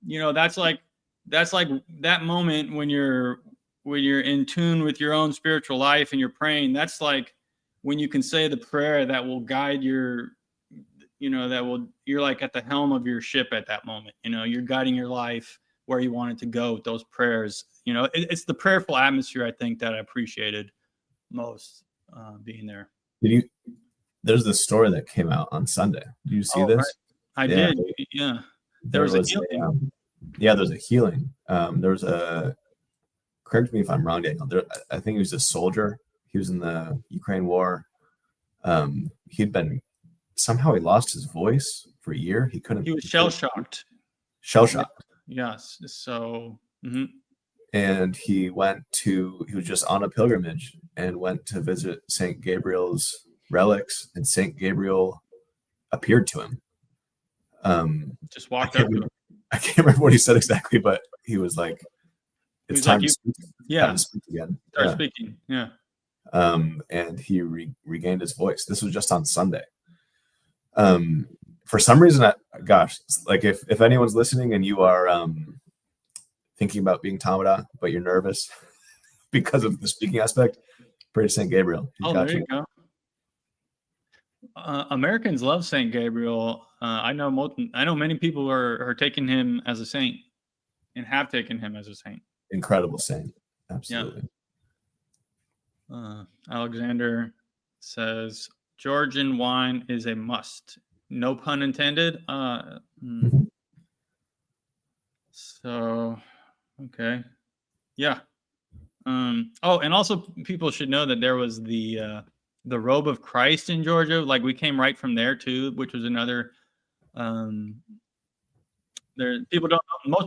[SPEAKER 1] you know, that's like that moment when you're in tune with your own spiritual life and you're praying. That's like when you can say the prayer that will guide your, you know, you're like at the helm of your ship at that moment. You know, you're guiding your life where you want it to go with those prayers. You know, it's the prayerful atmosphere, I think, that I appreciated most being there.
[SPEAKER 2] There's this story that came out on Sunday. Did you see this?
[SPEAKER 1] Right. I did. Yeah. There was a healing.
[SPEAKER 2] There's a healing. There was correct me if I'm wrong, Daniel. I think he was a soldier. He was in the Ukraine war. Somehow he lost his voice for a year. He was
[SPEAKER 1] shell-shocked. Yes. So,
[SPEAKER 2] and he was just on a pilgrimage and went to visit St. Gabriel's relics, and St. Gabriel appeared to him.
[SPEAKER 1] Just walked up to him.
[SPEAKER 2] I can't remember what he said exactly, but he was like, "It's time to speak." Time to speak again.
[SPEAKER 1] Start speaking. Yeah.
[SPEAKER 2] And he regained his voice. This was just on Sunday. For some reason, like if anyone's listening and you are thinking about being Tamada, but you're nervous because of the speaking aspect, pray to St. Gabriel.
[SPEAKER 1] There you go. Americans love St. Gabriel. I know many people are taking him as a saint and have taken him as a saint.
[SPEAKER 2] Incredible saint. Absolutely.
[SPEAKER 1] Yeah. Alexander says Georgian wine is a must. No pun intended. So, okay. Yeah. And also people should know that there was the robe of Christ in Georgia. Like we came right from there too, which was another, most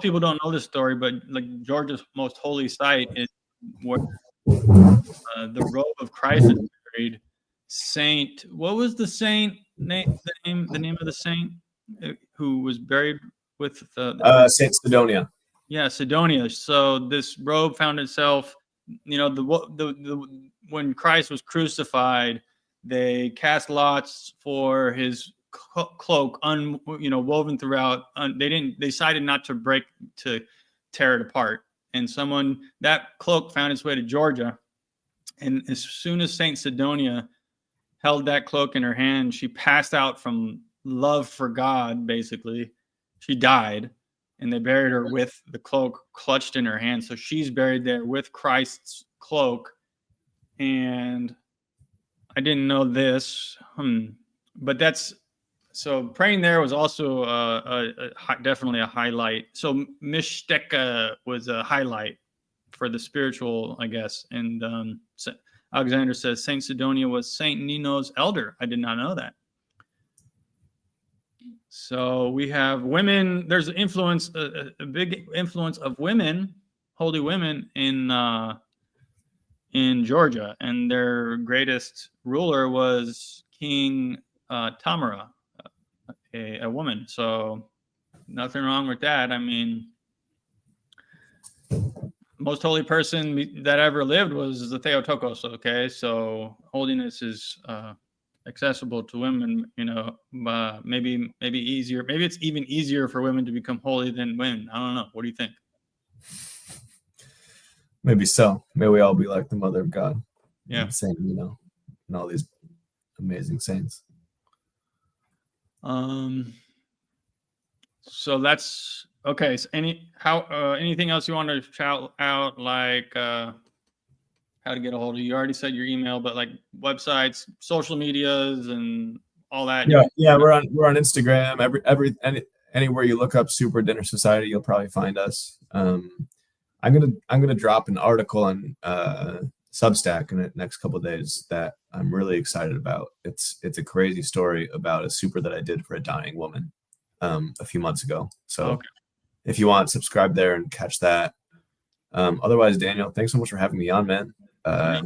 [SPEAKER 1] people don't know this story, but like Georgia's most holy site is where the robe of Christ is buried. Saint, what was the saint name? The name of the saint who was buried with
[SPEAKER 2] Saint Sidonia.
[SPEAKER 1] Yeah, Sidonia. So this robe found itself, the when Christ was crucified, they cast lots for his cloak, woven throughout. They decided not to tear it apart, and that cloak found its way to Georgia, and as soon as Saint Sidonia held that cloak in her hand, she passed out from love for God. Basically, she died, and they buried her with the cloak clutched in her hand. So she's buried there with Christ's cloak. And I didn't know this, but so praying there was also definitely a highlight. So Mishteka was a highlight for the spiritual, I guess. And Alexander says Saint Sidonia was Saint Nino's elder. I did not know that. So we have women. There's influence, a big influence of women, holy women in Georgia, and their greatest ruler was King Tamara, a woman. So nothing wrong with that. I mean, most holy person that ever lived was the Theotokos. Okay, so holiness is accessible to women. Maybe easier. Maybe it's even easier for women to become holy than men. I don't know. What do you think?
[SPEAKER 2] Maybe so. May we all be like the Mother of God.
[SPEAKER 1] Yeah.
[SPEAKER 2] Saint, and all these amazing saints.
[SPEAKER 1] So that's okay. So anything else you want to shout out, like how to get a hold of you? You already said your email, but like websites, social medias, and all that.
[SPEAKER 2] Yeah. We're on Instagram. Anywhere you look up Supra Dinner Society, you'll probably find us. I'm gonna drop an article on Substack in the next couple of days that I'm really excited about. It's a crazy story about a Supra that I did for a dying woman a few months ago. So if you want, subscribe there and catch that. Otherwise, Daniel, thanks so much for having me on, man.
[SPEAKER 1] How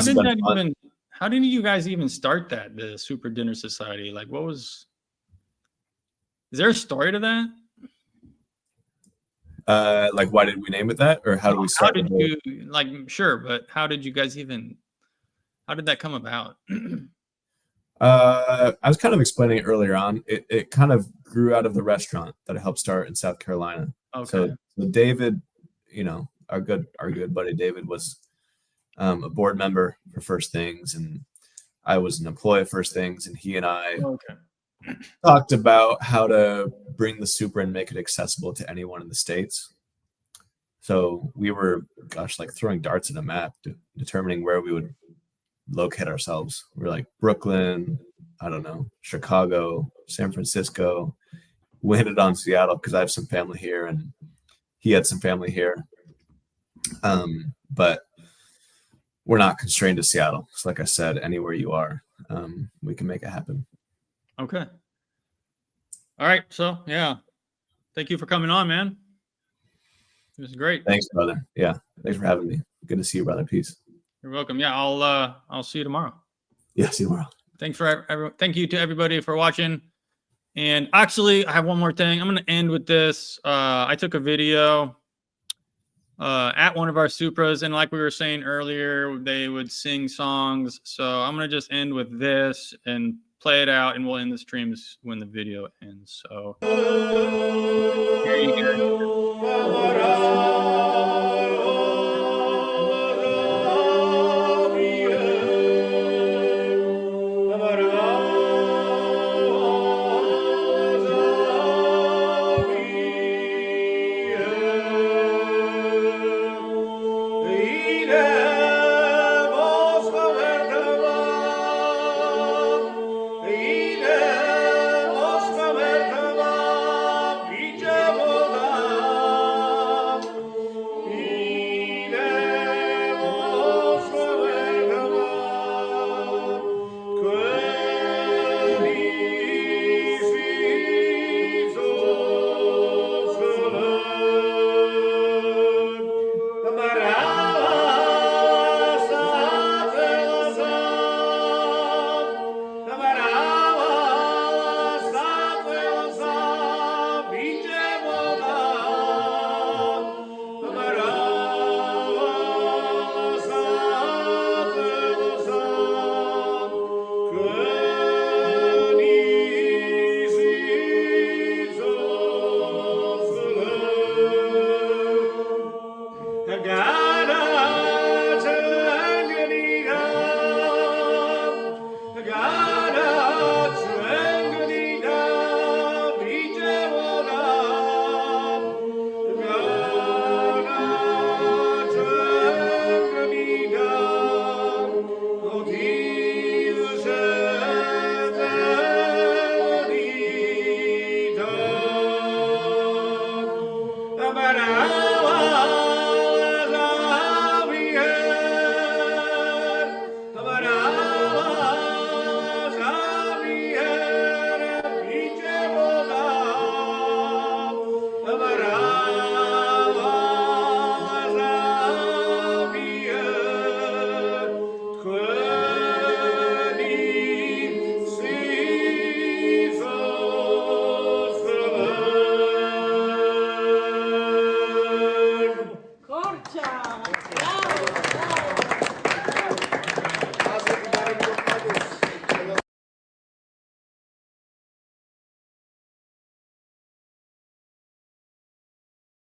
[SPEAKER 1] did you guys even start that, the Supra Dinner Society? Like, is there a story to that?
[SPEAKER 2] Like, why did we name it that, or how did we start?
[SPEAKER 1] Sure, but how did that come about?
[SPEAKER 2] I was kind of explaining it earlier on. It kind of grew out of the restaurant that I helped start in South Carolina.
[SPEAKER 1] Okay.
[SPEAKER 2] So David, our good buddy David was a board member for First Things, and I was an employee of First Things, and he and I talked about how to bring the Supra and make it accessible to anyone in the States. So we were, like throwing darts at a map, determining where we would locate ourselves. We're like Brooklyn, I don't know, Chicago, San Francisco. We landed on Seattle because I have some family here and he had some family here. But we're not constrained to Seattle. So like I said, anywhere you are, we can make it happen.
[SPEAKER 1] Okay. All right. So yeah, thank you for coming on, man. It was great.
[SPEAKER 2] Thanks, brother. Yeah, thanks for having me. Good to see you, brother. Peace.
[SPEAKER 1] You're welcome. Yeah, I'll see you tomorrow.
[SPEAKER 2] Yeah, see you tomorrow.
[SPEAKER 1] Thank you to everybody for watching. And actually, I have one more thing. I'm going to end with this. I took a video at one of our Supras, and like we were saying earlier, they would sing songs. So I'm going to just end with this and play it out, and we'll end the streams when the video ends. So here you go. Durga.